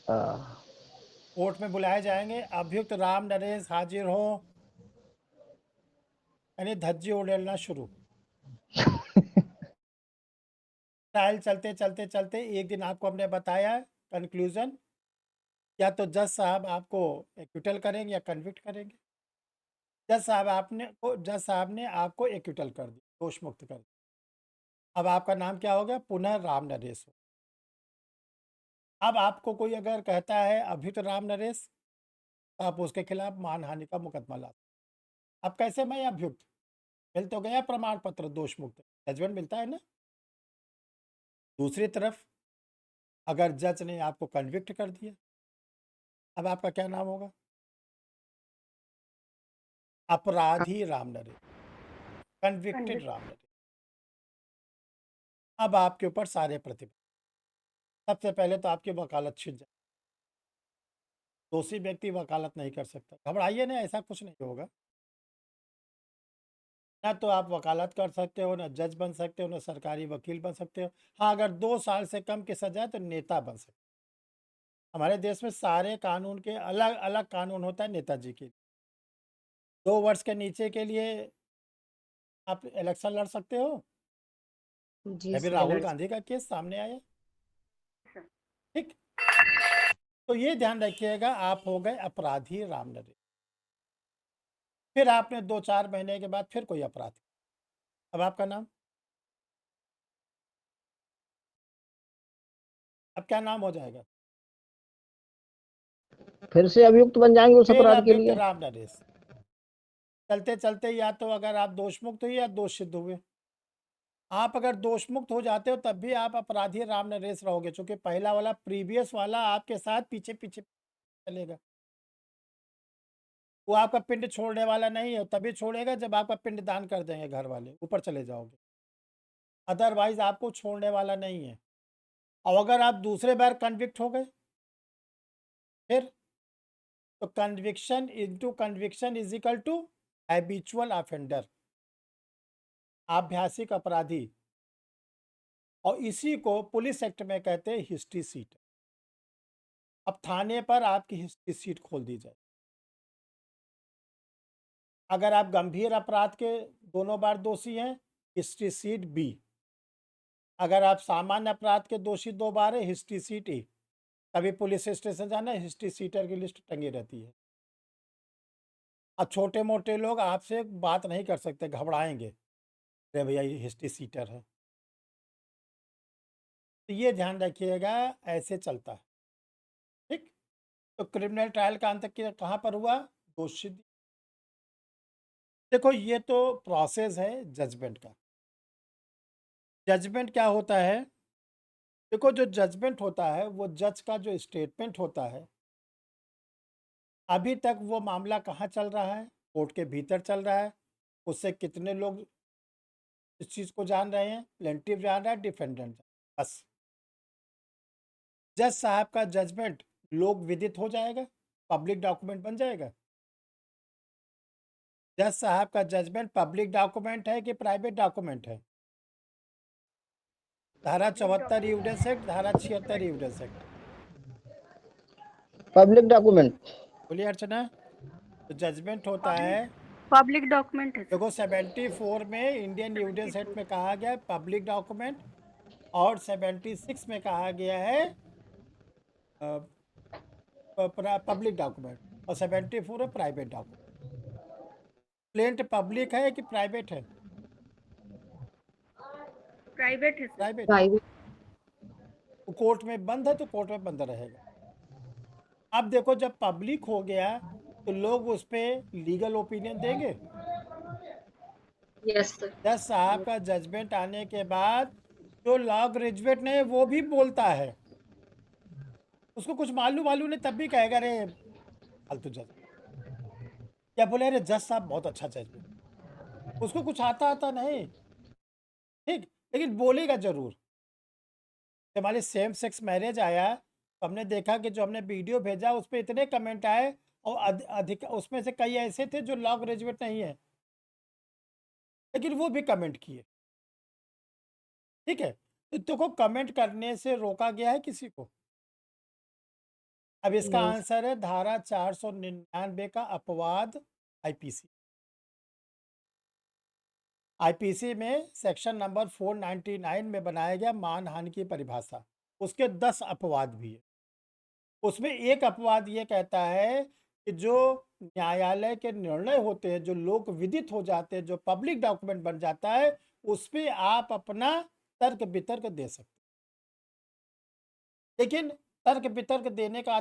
Speaker 2: अ,
Speaker 1: कोर्ट में बुलाए जाएंगे, अभियुक्त राम नरेश हाजिर हो, यानी धज्जी उड़ेलना शुरू। ट्रायल चलते चलते चलते एक दिन आपको हमने बताया कंक्लूजन, या तो जज साहब आपको एक्विटल करेंगे या कन्विक्ट करेंगे। जज साहब ने आपको एक्विटल कर दिया, दोष मुक्त कर दिया। अब आपका नाम क्या हो गया? पुनः राम नरेश हो। अब आपको कोई अगर कहता है अभियुक्त राम नरेश, तो आप उसके खिलाफ मानहानि का मुकदमा लाते। अब कैसे मैं अभियुक्त, मिल तो गया प्रमाण पत्र दोष मुक्त, जजमेंट मिलता है ना। दूसरी तरफ अगर जज ने आपको कन्विक्ट कर दिया, अब आपका क्या नाम होगा? अपराधी राम नरेश, कन्विक्टेड राम नरेश। अब आपके ऊपर सारे प्रतिबंध, सबसे पहले तो आपकी वकालत छिड़ जाए। दोषी व्यक्ति वकालत नहीं कर सकता। घबराइए नहीं, ऐसा कुछ नहीं होगा। ना तो आप वकालत कर सकते हो, ना जज बन सकते हो, ना सरकारी वकील बन सकते हो। हाँ, अगर 2 साल से कम की सजा है तो नेता बन सकते हो। हमारे देश में सारे कानून के अलग-अलग कानून होता है नेताजी के लिए। 2 वर्ष के नीचे के लिए आप इलेक्शन लड़ सकते हो।
Speaker 5: जी
Speaker 1: अभी
Speaker 5: सर
Speaker 1: राहुल
Speaker 5: लड़
Speaker 1: गांधी का केस सामने आया,
Speaker 4: सर।
Speaker 1: ठीक? तो ये ध्यान रखिएगा, आप हो गए अपराधी राम नरेश। फिर आपने 2-4 महीने के बाद फिर कोई अपराध किया। अब आपका नाम? अब क्या नाम हो जाएगा?
Speaker 2: फिर से अभियुक्त बन जाएंगे उस
Speaker 1: फिर
Speaker 2: अपराध के
Speaker 1: अभियुक्त
Speaker 2: लिए।
Speaker 1: राम नरेश। चलते-चलते या तो अगर आप दोष मुक्त हुए या दोष सिद्ध हुए। आप अगर दोष मुक्त हो जाते हो तब भी आप अपराधी राम नरेश रहोगे, क्योंकि पहला वाला प्रीवियस वाला आपके साथ पीछे-पीछे चलेगा। वो आपका पिंड छोड़ने वाला नहीं है, तभी छोड़ेगा जब आपका पिंड दान कर देंगे घर वाले, ऊपर चले जाओगे। अदरवाइज़ आपको छोड़ने वाला नहीं है। और अगर आप दूसरे बार कन्विक्ट हो गए, फिर तो conviction into conviction is equal to habitual offender, आभ्यासिक अपराधी। और इसी को पुलिस एक्ट में कहते हैं हिस्ट्री सीट। अब थाने पर आपकी हिस्ट्री सीट खोल दी जाए। अगर आप गंभीर अपराध के दोनों बार दोषी हैं, हिस्ट्री सीट बी। अगर आप सामान्य अपराध के दोषी 2 बार है, हिस्ट्री सीट ए। कभी पुलिस स्टेशन जाना, हिस्ट्री सीटर की लिस्ट टंगी रहती है। अब छोटे मोटे लोग आपसे बात नहीं कर सकते, घबराएंगे, अरे भैया ये हिस्ट्री सीटर है। तो ये ध्यान रखिएगा, ऐसे चलता है, ठीक? तो क्रिमिनल ट्रायल का अंत कहाँ पर हुआ? दोष सिद्धि। देखो ये तो प्रोसेस है जजमेंट का। जजमेंट क्या होता है? देखो जो जजमेंट होता है वो जज का जो स्टेटमेंट होता है, अभी तक वो मामला कहाँ चल रहा है? कोर्ट के भीतर चल रहा है। उससे कितने लोग इस चीज़ को जान रहे हैं? प्लेंटिफ जान रहा है, डिफेंडेंट, बस। जज साहब का जजमेंट लोक विदित हो जाएगा, पब्लिक डॉक्यूमेंट बन जाएगा। जज साहब का जजमेंट पब्लिक डॉक्यूमेंट है कि प्राइवेट डॉक्यूमेंट है? धारा 74 एविडेंस एक्ट, धारा 76 एविडेंस एक्ट।
Speaker 2: Public document.
Speaker 1: बोलिए अर्चना। तो जजमेंट होता है,
Speaker 4: पब्लिक डॉक्यूमेंट है सर।
Speaker 1: देखो 74 में इंडियन एविडेंस एक्ट में कहा गया है पब्लिक डॉक्यूमेंट, और 76 में कहा गया है पब्लिक डॉक्यूमेंट, और 74 है प्राइवेट डॉक्यूमेंट। प्लेंट पब्लिक है कि प्राइवेट है?
Speaker 4: प्राइवेट है सर।
Speaker 1: प्राइवेट।
Speaker 5: प्राइवेट।
Speaker 1: वो कोर्ट में बंद है तो कोर्ट में बंद रहेगा। अब देखो जब पब्लिक हो गया तो लोग उस पर लीगल ओपिनियन देंगे।
Speaker 3: Yes, sir.
Speaker 1: जज साहब का जजमेंट आने के बाद जो लॉ ग्रेजुएट नहीं है वो भी बोलता है, उसको कुछ मालूम नहीं, तब भी कहेगा अरे फालतू जज, या बोले अरे जज साहब बहुत अच्छा जजमेंट। उसको कुछ आता नहीं, ठीक, लेकिन बोलेगा जरूर। जब हमारे सेम सेक्स मैरिज आया तो हमने देखा कि जो हमने वीडियो भेजा उस पर इतने कमेंट आए, और अधिक उसमें से कई ऐसे थे जो लॉ ग्रेजुएट नहीं है, लेकिन वो भी कमेंट किए, ठीक है। तो देखो कमेंट करने से रोका गया है किसी को? अब इसका
Speaker 5: नहीं
Speaker 1: आंसर है धारा 499 का अपवाद आईपीसी। आईपीसी में सेक्शन नंबर 499 में बनाया गया मानहानि की परिभाषा, उसके 10 अपवाद भी है। उसमें एक अपवाद ये कहता है कि जो न्यायालय के निर्णय होते हैं, जो लोक विदित हो जाते हैं, जो पब्लिक डॉक्यूमेंट बन जाता है, उस पर आप अपना तर्क वितर्क दे सकते हैं। लेकिन तर्क वितर्क देने का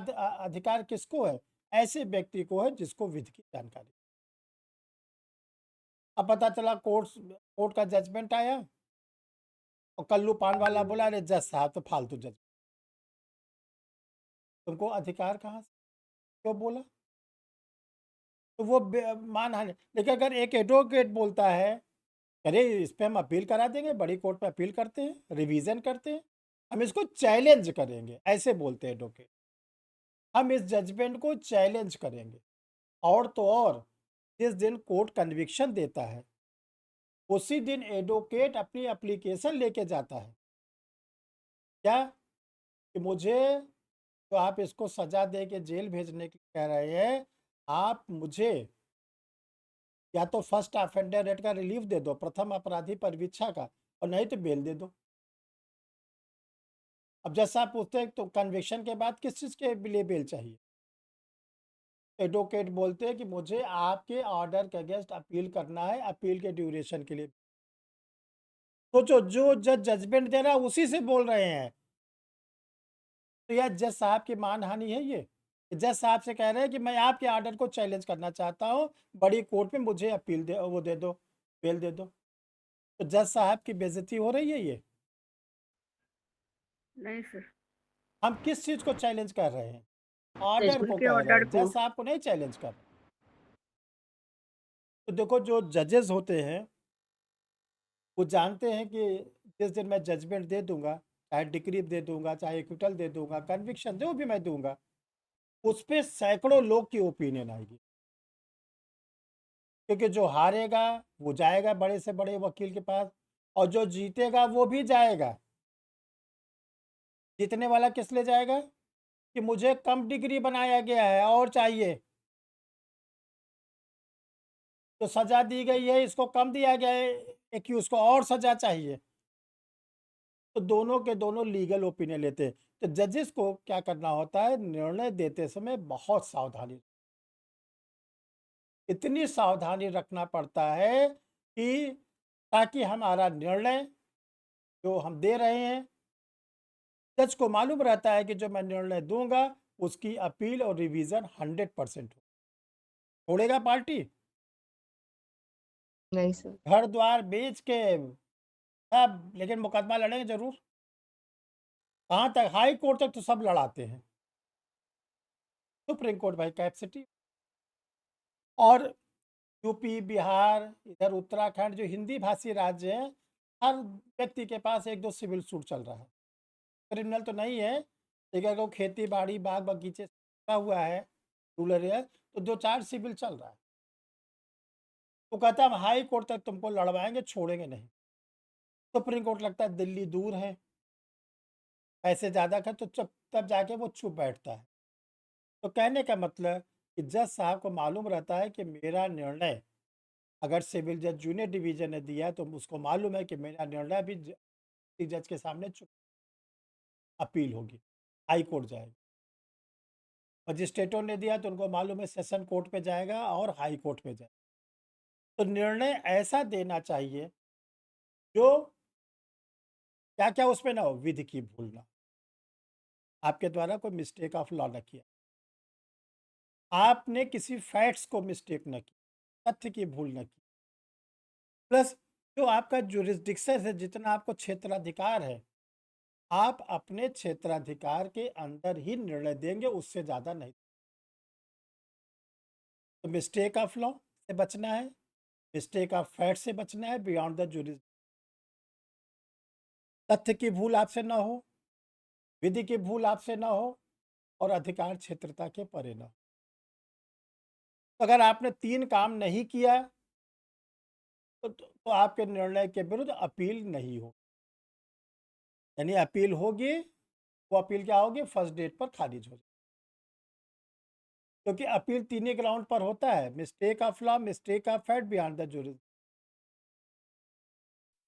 Speaker 1: अधिकार किसको है? ऐसे व्यक्ति को है जिसको विधि की जानकारी। अब पता चला कोर्ट का जजमेंट आया और कल्लू पान वाला बोला अरे जज साहब तो फालतू जज, तुमको अधिकार कहाँ से, क्यों बोला? तो वो मानहानि। लेकिन अगर एक एडवोकेट बोलता है अरे इस पे हम अपील करा देंगे, बड़ी कोर्ट में अपील करते हैं, रिवीजन करते हैं, हम इसको चैलेंज करेंगे, ऐसे बोलते हैं एडवोकेट। हम इस जजमेंट को चैलेंज करेंगे। और तो और जिस दिन कोर्ट कन्विक्शन देता है उसी दिन एडवोकेट अपनी एप्लीकेशन लेके जाता है, क्या कि मुझे तो आप इसको सजा दे के जेल भेजने की कह रहे हैं, आप मुझे या तो फर्स्ट ऑफेंडर रेट का रिलीफ दे दो, प्रथम अपराधी परिवीक्षा का, और नहीं तो बेल दे दो। अब जैसा आप पूछते हैं तो कन्विक्शन के बाद किस चीज़ के लिए बेल चाहिए, एडवोकेट बोलते हैं कि मुझे आपके ऑर्डर के अगेंस्ट अपील करना है, अपील के ड्यूरेशन के लिए। तो जो जज जजमेंट दे रहा है उसी से बोल रहे हैं। तो यह जज साहब की मानहानि है ये। जज साहब से कह रहे हैं कि मैं आपके ऑर्डर को चैलेंज करना चाहता हूँ, बड़ी कोर्ट में मुझे अपील दे, वो दे दो, बेल दे दो। तो जज साहब की बेइज्जती हो रही है ये।
Speaker 4: नहीं सर,
Speaker 1: हम किस चीज़ को चैलेंज कर रहे हैं? ऑर्डर को
Speaker 4: उनके
Speaker 1: कह रहे
Speaker 4: ऑर्डर
Speaker 1: हैं,
Speaker 4: को।
Speaker 1: जज साहब को नहीं चैलेंज कर रहे। तो देखो जो जजेस होते हैं वो जानते हैं कि जिस दिन मैं जजमेंट दे दूंगा, चाहे डिक्री दे दूंगा, चाहे एक्विटल दे दूंगा, कन्विक्शन जो भी मैं दूंगा, उस पर सैकड़ों लोग की ओपिनियन आएगी। क्योंकि जो हारेगा वो जाएगा बड़े से बड़े वकील के पास, और जो जीतेगा वो भी जाएगा। जीतने वाला किस लिए जाएगा कि मुझे कम डिग्री बनाया गया है और चाहिए, तो सजा दी गई है इसको कम दिया गया है, एक्यूज को और सजा चाहिए। तो दोनों के दोनों लीगल ओपिनियन लेते हैं। तो जजेस को क्या करना होता है, निर्णय देते समय बहुत सावधानी, इतनी सावधानी रखना पड़ता है कि ताकि हमारा निर्णय जो हम दे रहे हैं, जज को मालूम रहता है कि जो मैं निर्णय दूंगा उसकी अपील और रिवीजन 100% हो। छोड़ेगा पार्टी?
Speaker 5: नहीं सर।
Speaker 1: घर द्वार बेच के सब, लेकिन मुकदमा लड़ेंगे जरूर। कहाँ तक? हाई कोर्ट तक तो सब लड़ाते हैं, सुप्रीम कोर्ट भाई कैपेसिटी। और यूपी, बिहार, इधर उत्तराखंड जो हिंदी भाषी राज्य हैं, हर व्यक्ति के पास एक दो सिविल सूट चल रहा है। क्रिमिनल तो नहीं है, लेकिन अगर वो खेती बाड़ी बाग बगीचे से हुआ है रूरल एरिया, तो दो चार सिविल चल रहा है। तो कहता है हम हाई कोर्ट तक तुमको लड़वाएंगे, छोड़ेंगे नहीं। सुप्रीम कोर्ट लगता है दिल्ली दूर है, पैसे ज़्यादा का, तो तब जाके वो चुप बैठता है। तो कहने का मतलब कि जज साहब को मालूम रहता है कि मेरा निर्णय अगर सिविल जज जूनियर डिवीजन ने दिया तो उसको मालूम है कि मेरा निर्णय भी जज के सामने चुप, अपील होगी, हाई कोर्ट जाएगी। मजिस्ट्रेटों ने दिया तो उनको मालूम है सेशन कोर्ट पे जाएगा और हाई कोर्ट पे जाएगा। तो निर्णय ऐसा देना चाहिए जो क्या क्या उसमें ना हो, विधि की भूल ना हो, आपके द्वारा कोई मिस्टेक ऑफ लॉ न किया, आपने किसी फैक्ट्स को मिस्टेक न की, तथ्य की भूल न की, प्लस जो आपका जुरिस्डिक्शन है, जितना आपको क्षेत्राधिकार है, आप अपने क्षेत्राधिकार के अंदर ही निर्णय देंगे, उससे ज़्यादा नहीं। तो मिस्टेक ऑफ लॉ से बचना है, मिस्टेक ऑफ फैक्ट से बचना है, बियॉन्ड द जुरिस, तथ्य की भूल आपसे ना हो, विधि की भूल आपसे ना हो, और अधिकार क्षेत्रता के परे ना हो। तो अगर आपने तीन काम नहीं किया तो आपके निर्णय के विरुद्ध अपील नहीं हो, यानी अपील होगी, वो अपील क्या होगी, फर्स्ट डेट पर खारिज हो जाए। क्योंकि अपील तीन ही ग्राउंड पर होता है, mistake of law, mistake of fact, beyond the juris.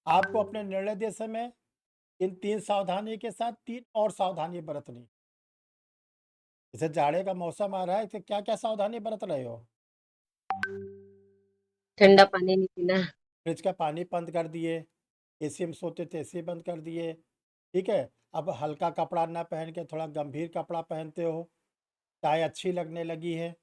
Speaker 1: आपको अपने निर्णय देते समय इन तीन सावधानी के साथ तीन और सावधानी बरतनी। जैसे जाड़े का मौसम आ रहा है, तो क्या क्या सावधानी बरत रहे हो?
Speaker 3: ठंडा पानी नहीं पीना।
Speaker 1: फ्रिज का पानी बंद कर दिए, एसी में सोते थे एसी बंद कर दिए, ठीक है। अब हल्का कपड़ा ना पहन के थोड़ा गंभीर कपड़ा पहनते हो, चाय अच्छी लगने लगी है।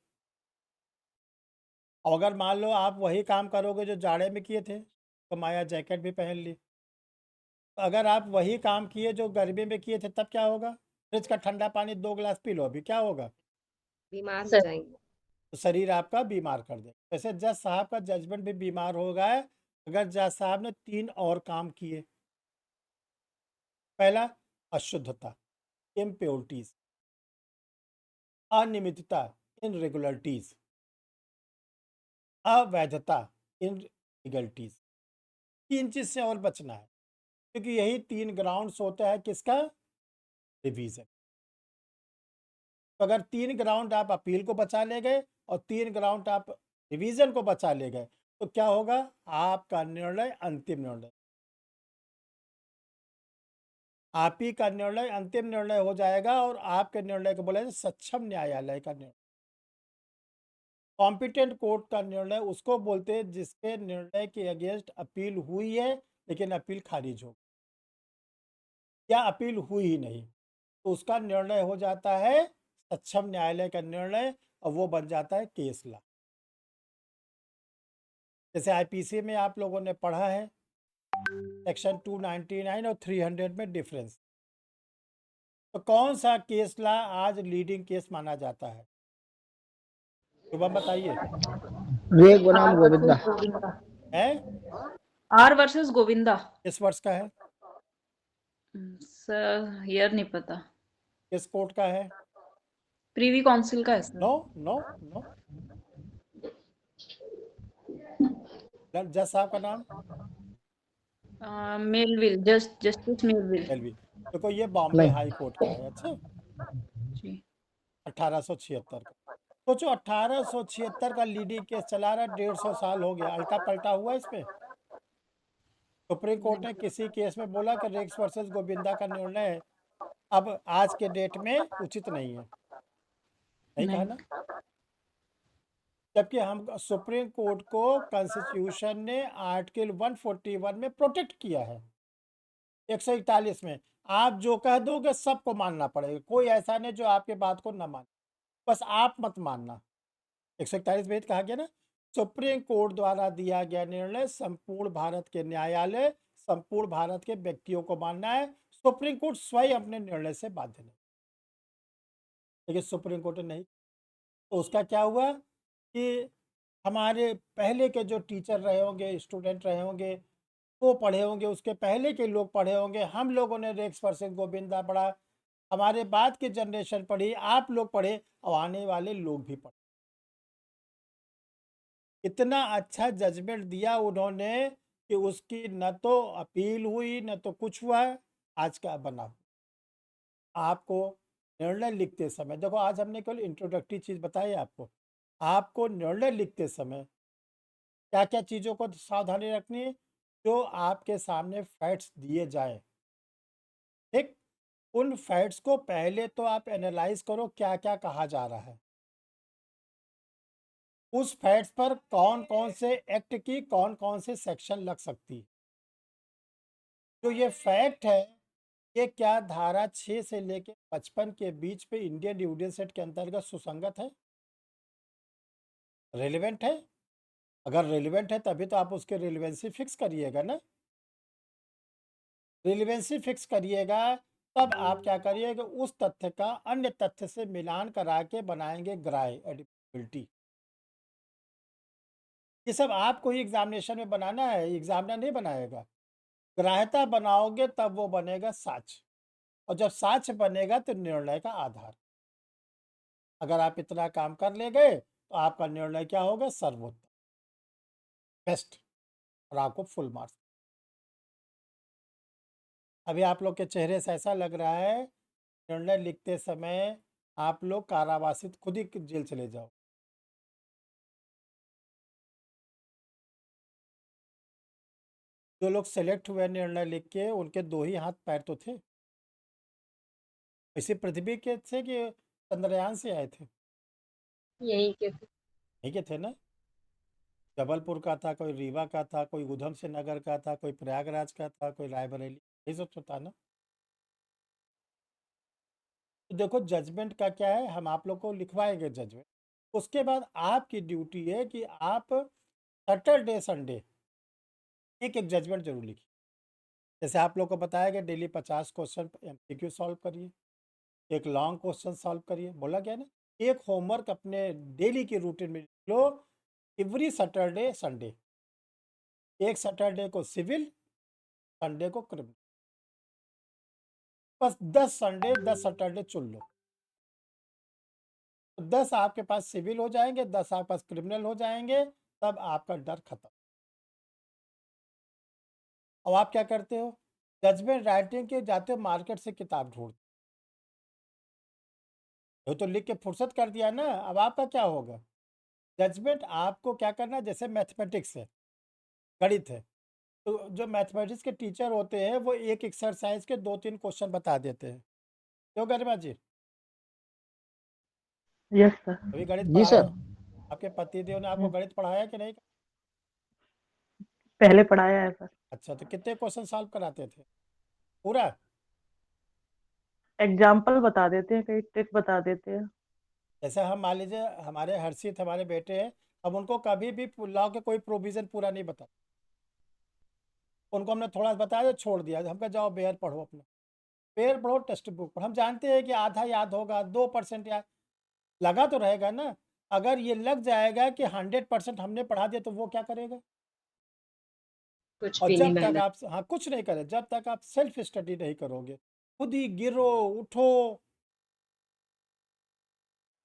Speaker 1: और अगर मान लो आप वही काम करोगे जो जाड़े में किए थे, तो माया जैकेट भी पहन ली। तो अगर आप वही काम किए जो गर्मी में किए थे, तब क्या होगा? फ्रिज का ठंडा पानी 2 गिलास पी लो, अभी क्या होगा?
Speaker 5: बीमार हो
Speaker 3: सर
Speaker 5: जाएंगे।
Speaker 1: तो शरीर आपका बीमार कर दे। वैसे जज साहब का जजमेंट भी बीमार हो गया है अगर जज साहब ने तीन और काम किए। पहला, अशुद्धता, इम्प्योरिटीज, अनियमितता, इनरेगुलरिटीज, अवैधता, इनलीगलिटीज। 3 चीज से और बचना है, क्योंकि यही 3 ग्राउंड्स होता है किसका? रिवीजन। तो अगर 3 ग्राउंड आप अपील को बचा ले गए और 3 ग्राउंड आप रिवीजन को बचा ले गए, तो क्या होगा? आपका निर्णय अंतिम निर्णय, आप ही का निर्णय अंतिम निर्णय हो जाएगा और आपके निर्णय को बोला सक्षम न्यायालय का निर्णय। कॉम्पिटेंट कोर्ट का निर्णय उसको बोलते हैं जिसके निर्णय के अगेंस्ट अपील हुई है लेकिन अपील खारिज हो या अपील हुई ही नहीं, तो उसका निर्णय हो जाता है सक्षम न्यायालय का निर्णय और वो बन जाता है केस लॉ। जैसे आईपीसी में आप लोगों ने पढ़ा है सेक्शन 299 और 300 में डिफरेंस। तो कौन सा केस लॉ आज लीडिंग केस माना जाता है? शुभम बताइए।
Speaker 2: रे गुनाम गोविंदा।
Speaker 1: है
Speaker 8: आर वर्सेस गोविंदा।
Speaker 1: किस वर्ष का है?
Speaker 8: सर ईयर नहीं पता।
Speaker 1: किस कोर्ट का है?
Speaker 8: प्रीवी काउंसिल का है सर।
Speaker 1: No no no. जज साहब का नाम?
Speaker 8: Melville, justice Melville.
Speaker 1: एलवी। देखो ये बॉम्बे
Speaker 2: नहीं।
Speaker 1: हाई कोर्ट का है। अच्छा,
Speaker 8: जी
Speaker 1: 1876 का। सोचो 1876 का लीडिंग केस चला रहा, 150 साल हो गया, अल्टा पलटा हुआ इसमें। सुप्रीम कोर्ट ने किसी केस में बोला कि रेक्स वर्सेस गोविंदा का निर्णय अब आज के डेट में उचित नहीं है, नहीं कहा ना? जबकि हम सुप्रीम कोर्ट को कॉन्स्टिट्यूशन ने आर्टिकल 141 में प्रोटेक्ट किया है, 141 में। आप जो कह दोगे सबको मानना पड़ेगा, कोई ऐसा नहीं जो आपके बात को ना माने, बस आप मत मानना। 141 में कहा गया ना, सुप्रीम कोर्ट द्वारा दिया गया निर्णय संपूर्ण भारत के न्यायालय, संपूर्ण भारत के व्यक्तियों को मानना है। सुप्रीम कोर्ट स्वयं अपने निर्णय से बाध्य नहीं, लेकिन सुप्रीम कोर्ट ने नहीं। तो उसका क्या हुआ कि हमारे पहले के जो टीचर रहे होंगे, स्टूडेंट रहे होंगे, वो पढ़े होंगे, उसके पहले के लोग पढ़े होंगे, हम लोगों ने रेक्स वर्सेस गोविंदा पढ़ा, हमारे बाद की जनरेशन पढ़ी, आप लोग पढ़े और आने वाले लोग भी पढ़े। इतना अच्छा जजमेंट दिया उन्होंने कि उसकी न तो अपील हुई न तो कुछ हुआ। आज का बना आपको निर्णय लिखते समय, देखो आज हमने केवल इंट्रोडक्टरी चीज़ बताई आपको, आपको निर्णय लिखते समय क्या क्या चीज़ों को सावधानी रखनी है? जो आपके सामने फैक्ट्स दिए जाए, ठीक, उन फैक्ट्स को पहले तो आप एनालाइज करो क्या क्या कहा जा रहा है, उस फैक्ट्स पर कौन कौन से एक्ट की कौन कौन से सेक्शन लग सकती है। जो ये फैक्ट है ये क्या धारा 6 से लेकर 55 के बीच पे इंडियन एविडेंस एक्ट के अंतर्गत सुसंगत है, रेलिवेंट है? अगर रेलिवेंट है तभी तो आप उसके रेलिवेंसी फिक्स करिएगा ना। रेलिवेंसी फिक्स करिएगा तब आप क्या करिएगा, उस तथ्य का अन्य तथ्य से मिलान करा के बनाएंगे ग्राह्य एडिबिलिटी। ये सब आपको ही एग्जामिनेशन में बनाना है, एग्जामिनर नहीं बनाएगा। ग्राह्यता बनाओगे तब वो बनेगा साक्ष्य, और जब साक्ष्य बनेगा तो निर्णय का आधार। अगर आप इतना काम कर ले गए तो आपका निर्णय क्या होगा? सर्वोत्तम, बेस्ट, और आपको फुल मार्क्स। अभी आप लोग के चेहरे से ऐसा लग रहा है निर्णय लिखते समय आप लोग कारावासित खुद ही जेल चले जाओ। जो लोग सेलेक्ट हुए निर्णय लिख के उनके 2 ही हाथ पैर तो थे, इसी पृथ्वी के थे कि चंद्रयान से आए थे?
Speaker 3: यही के थे।
Speaker 1: यही के थे ना। जबलपुर का था, कोई रीवा का था, कोई उधम सिंह नगर का था, कोई प्रयागराज का था, कोई रायबरेली, यही सब तो था ना। तो देखो जजमेंट का क्या है, हम आप लोग को लिखवाएंगे जजमेंट, उसके बाद आपकी ड्यूटी है कि आप सैटरडे संडे एक एक जजमेंट जरूर लिखिए। जैसे आप लोग को बताया गया डेली 50 क्वेश्चन एमसीक्यू सॉल्व करिए, एक लॉन्ग क्वेश्चन सॉल्व करिए, बोला गया ना। एक होमवर्क अपने डेली के रूटीन में लिख लो, एवरी सैटरडे संडे, एक सैटरडे को सिविल, संडे को क्रिमिनल। बस 10 संडे 10 सैटरडे चुन लो। तो 10 आपके पास सिविल हो जाएंगे, 10 आपके पास क्रिमिनल हो जाएंगे, तब आपका डर खत्म। अब आप क्या करते हो, जजमेंट राइटिंग के जाते हो मार्केट से किताब ढूंढते हो, तो लिख के फुर्सत कर दिया ना। अब आपका क्या होगा, जजमेंट आपको क्या करना है, जैसे मैथमेटिक्स है, गणित है, तो जो मैथमेटिक्स के टीचर होते हैं वो एक एक्सरसाइज के 2-3 क्वेश्चन बता देते हैं, क्यों गरिमा जी?
Speaker 6: Yes sir.
Speaker 1: अभी गणित
Speaker 2: जी
Speaker 1: पढ़ाया,
Speaker 2: सर।
Speaker 1: आपके पतिदेव ने आपको गणित पढ़ाया कि नहीं?
Speaker 6: पहले पढ़ाया है सर।
Speaker 1: अच्छा, तो कितने क्वेश्चन सॉल्व कराते थे पूरा?
Speaker 6: एग्जाम्पल बता देते हैं, कई ट्रिक बता देते हैं।
Speaker 1: जैसे हम मान लीजिए हमारे हर्षित हमारे बेटे हैं, हम उनको कभी भी लॉ के कोई प्रोविजन पूरा नहीं बता, उनको हमने थोड़ा बताया छोड़ दिया, हमका जाओ बेयर पढ़ो, अपना बेयर पढ़ो, टेक्स्ट बुक पर। हम जानते हैं कि आधा याद होगा, 2% याद लगा तो रहेगा ना। अगर ये लग जाएगा कि 100% हमने पढ़ा दिया, तो वो क्या करेगा?
Speaker 3: कुछ
Speaker 1: और
Speaker 3: भी नहीं
Speaker 1: जब तक
Speaker 3: मेहनत।
Speaker 1: आप, हाँ, कुछ नहीं करे, जब तक आप सेल्फ स्टडी नहीं करोगे, खुद ही गिरो उठो।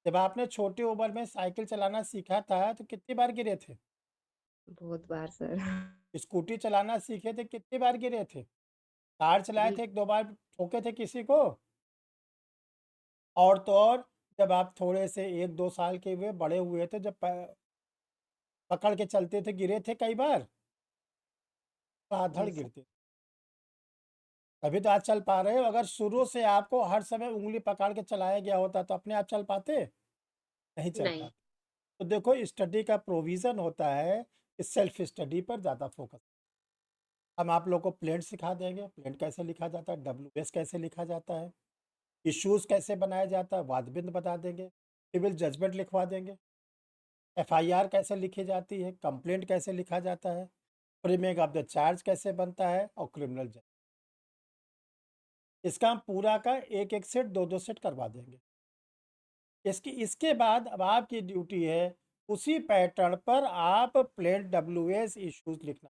Speaker 1: जब आपने छोटी उम्र में साइकिल चलाना सीखा था तो कितनी बार गिरे थे?
Speaker 5: बहुत बार सर।
Speaker 1: स्कूटी चलाना सीखे थे, कितनी बार गिरे थे? कार चलाए थे, 1-2 बार ठोके थे किसी को? और तो और, जब आप थोड़े से 1-2 साल के हुए, बड़े हुए थे, जब पकड़ के चलते थे, गिरे थे कई बार? धड़ाधड़
Speaker 5: जी सर।
Speaker 1: गिरते। तभी तो आज चल पा रहे हो। अगर शुरू से आपको हर समय उंगली पकड़ के चलाया गया होता तो अपने आप चल पाते? नहीं चल
Speaker 3: नहीं।
Speaker 1: पाते। तो देखो, स्टडी का प्रोविज़न होता है कि सेल्फ स्टडी पर ज़्यादा फोकस। हम आप लोग को प्लेंट सिखा देंगे, प्लेंट कैसे लिखा जाता है, WS कैसे लिखा जाता है, इश्यूज़ कैसे बनाया जाता है, वादबिंद बता देंगे, सिविल जजमेंट लिखवा देंगे, FIR कैसे लिखी जाती है, कंप्लेंट कैसे लिखा जाता है, फ्रेमिंग ऑफ द चार्ज कैसे बनता है, और क्रिमिनल जज। इसका हम पूरा का एक सेट 2-2 सेट करवा देंगे। इसके बाद अब आपकी ड्यूटी है उसी पैटर्न पर आप प्लेन WS इश्यूज लिखना,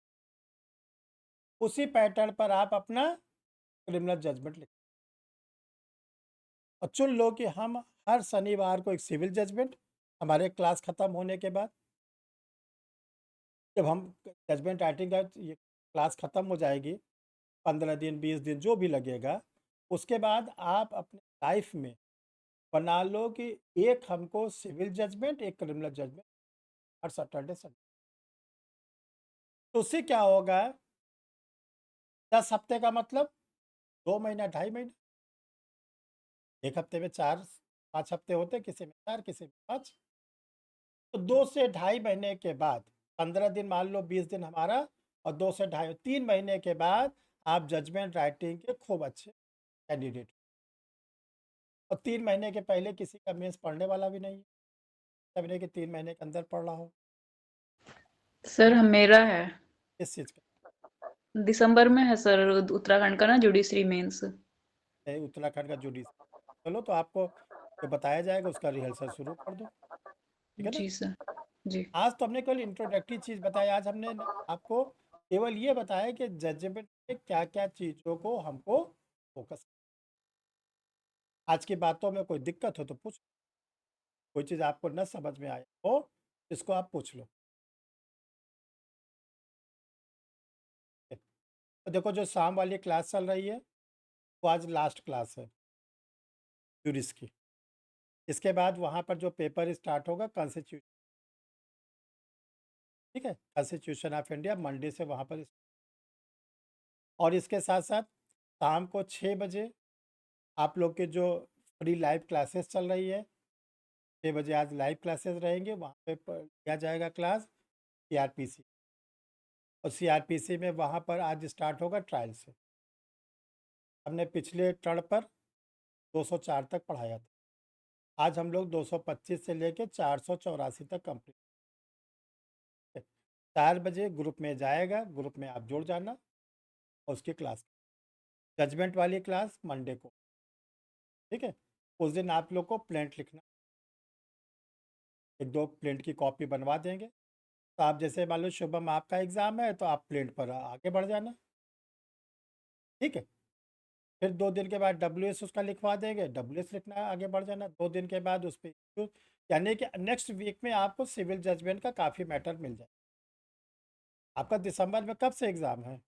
Speaker 1: उसी पैटर्न पर आप अपना क्रिमिनल जजमेंट लिखना। और चुन लो कि हम हर शनिवार को एक सिविल जजमेंट, हमारे क्लास ख़त्म होने के बाद, जब हम जजमेंट राइटिंग का ये क्लास ख़त्म हो जाएगी, 15 दिन 20 दिन जो भी लगेगा, उसके बाद आप अपने लाइफ में बना लो कि एक हमको सिविल जजमेंट, एक क्रिमिनल जजमेंट हर सैटरडे संडे। तो उससे क्या होगा, 10 हफ्ते का मतलब 2 महीना 2.5 महीना, एक हफ्ते में 4-5 हफ्ते होते, किसी में 4 किसी में 5, तो 2 से 2.5 महीने के बाद, 15 दिन मान लो, 20 दिन हमारा, और 2 से 3 महीने के बाद आप जजमेंट राइटिंग के खूब अच्छे कैंडिडेट। और 3 महीने के पहले किसी का मेंस पढ़ने वाला भी नहीं है, समझने के 3 महीने के अंदर पढ़ रहा हो।
Speaker 8: सर मेरा है,
Speaker 1: इस चीज़ का
Speaker 8: दिसंबर में है सर, उत्तराखंड का ना जुडिशरी मेंस।
Speaker 1: उत्तराखंड का जुडिशरी। चलो, तो आपको जो बताया जाएगा उसका रिहर्सल शुरू कर दो, ठीक है ना?
Speaker 8: जी सर। जी।
Speaker 1: आज तो हमने केवल इंट्रोडक्टरी चीज़ बताई, आज हमने आपको केवल ये बताया कि जजमेंट में क्या क्या चीज़ों को हमको फोकस। आज की बातों में कोई दिक्कत हो तो पूछ, कोई चीज़ आपको न समझ में आए हो, इसको आप पूछ लो। तो देखो, जो शाम वाली क्लास चल रही है वो आज लास्ट क्लास है जूरिस की। इसके बाद वहाँ पर जो पेपर स्टार्ट होगा कॉन्स्टिट्यूशन, ठीक है, कॉन्स्टिट्यूशन ऑफ इंडिया, मंडे से वहाँ पर। और इसके साथ साथ शाम को 6 बजे आप लोग के जो फ्री लाइव क्लासेस चल रही है, 6 बजे आज लाइव क्लासेस रहेंगे, वहाँ पे लिया जाएगा क्लास CRPC। और CRPC में वहाँ पर आज स्टार्ट होगा ट्रायल से। हमने पिछले टर्न पर 204 तक पढ़ाया था, आज हम लोग 225 से लेके 484 तक कंप्लीट। 4 बजे ग्रुप में जाएगा, ग्रुप में आप जुड़ जाना, और उसकी क्लास, जजमेंट वाली क्लास मंडे को, ठीक है। उस दिन आप लोग को प्लेंट लिखना, 1-2 प्लेंट की कॉपी बनवा देंगे। तो आप जैसे मान लो शुभम आपका एग्ज़ाम है तो आप प्लेंट पर आगे बढ़ जाना, ठीक है। फिर 2 दिन के बाद डब्ल्यूएस उसका लिखवा देंगे, डब्ल्यूएस लिखना है, आगे बढ़ जाना। 2 दिन के बाद उस पे यानी कि नेक्स्ट वीक में आपको सिविल जजमेंट का काफ़ी मैटर मिल जाए। आपका दिसंबर में कब से एग्ज़ाम है?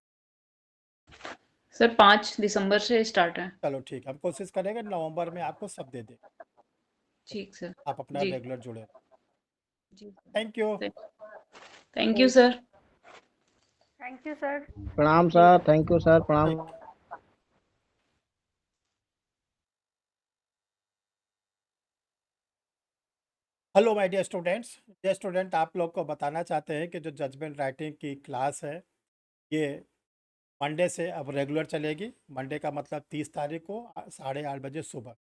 Speaker 8: सर 5 दिसंबर से स्टार्ट है।
Speaker 1: चलो ठीक है, हम कोशिश करेंगे नवंबर में आपको सब दे दें।
Speaker 8: ठीक सर।
Speaker 1: आप अपना
Speaker 8: जी
Speaker 1: रेगुलर जुड़े रहें।
Speaker 8: जी
Speaker 1: thank you.
Speaker 8: Thank you sir.
Speaker 4: Thank you sir.
Speaker 2: प्रणाम सर, थैंक यू सर, प्रणाम।
Speaker 1: ठीक। Hello my dear students, dear student, आप लोग को बताना चाहते हैं कि जो जजमेंट राइटिंग की क्लास है ये मंडे से अब रेगुलर चलेगी। मंडे का मतलब 30 तारीख को 8:30 बजे सुबह।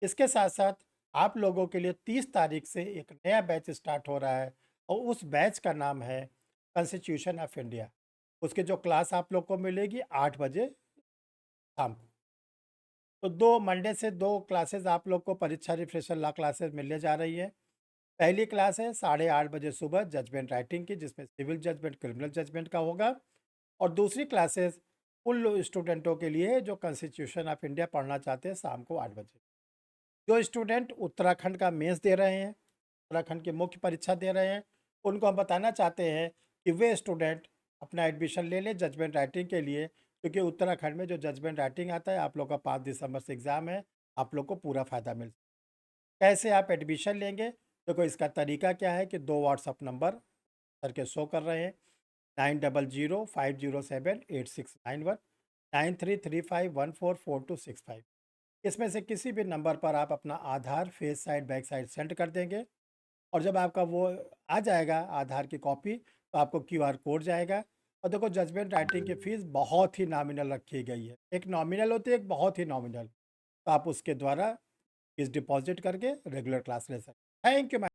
Speaker 1: इसके साथ साथ आप लोगों के लिए 30 तारीख से एक नया बैच स्टार्ट हो रहा है और उस बैच का नाम है कॉन्स्टिट्यूशन ऑफ इंडिया। उसकी जो क्लास आप लोग को मिलेगी 8 बजे शाम को। तो 2 मंडे से 2 क्लासेस आप लोग को परीक्षा रिफ्रेशर ला क्लासेस मिलने जा रही है। पहली क्लास है 8:30 बजे सुबह जजमेंट राइटिंग की, जिसमें सिविल जजमेंट, क्रिमिनल जजमेंट का होगा। और दूसरी क्लासेस उन स्टूडेंटों के लिए जो कॉन्स्टिट्यूशन ऑफ इंडिया पढ़ना चाहते हैं, शाम को 8 बजे। जो स्टूडेंट उत्तराखंड का मेंस दे रहे हैं, उत्तराखंड की मुख्य परीक्षा दे रहे हैं, उनको हम बताना चाहते हैं कि वे स्टूडेंट अपना एडमिशन ले लें जजमेंट राइटिंग के लिए, क्योंकि उत्तराखंड में जो जजमेंट राइटिंग आता है, आप लोग का 5 दिसंबर से एग्ज़ाम है, आप लोग को पूरा फ़ायदा मिल। कैसे आप एडमिशन लेंगे? देखो इसका तरीका क्या है कि 2 व्हाट्सअप नंबर सर के शो कर रहे हैं, 9005078691, 9335144265। इसमें से किसी भी नंबर पर आप अपना Aadhaar face side back side send कर देंगे और जब आपका वो आ जाएगा आधार की कॉपी, तो आपको क्यूआर कोड जाएगा। और देखो जजमेंट राइटिंग की फ़ीस बहुत ही नॉमिनल रखी गई है, एक नॉमिनल होती है, एक बहुत ही नॉमिनल। तो आप उसके द्वारा फीस डिपॉजिट करके रेगुलर क्लास ले सकते हैं। Thank you.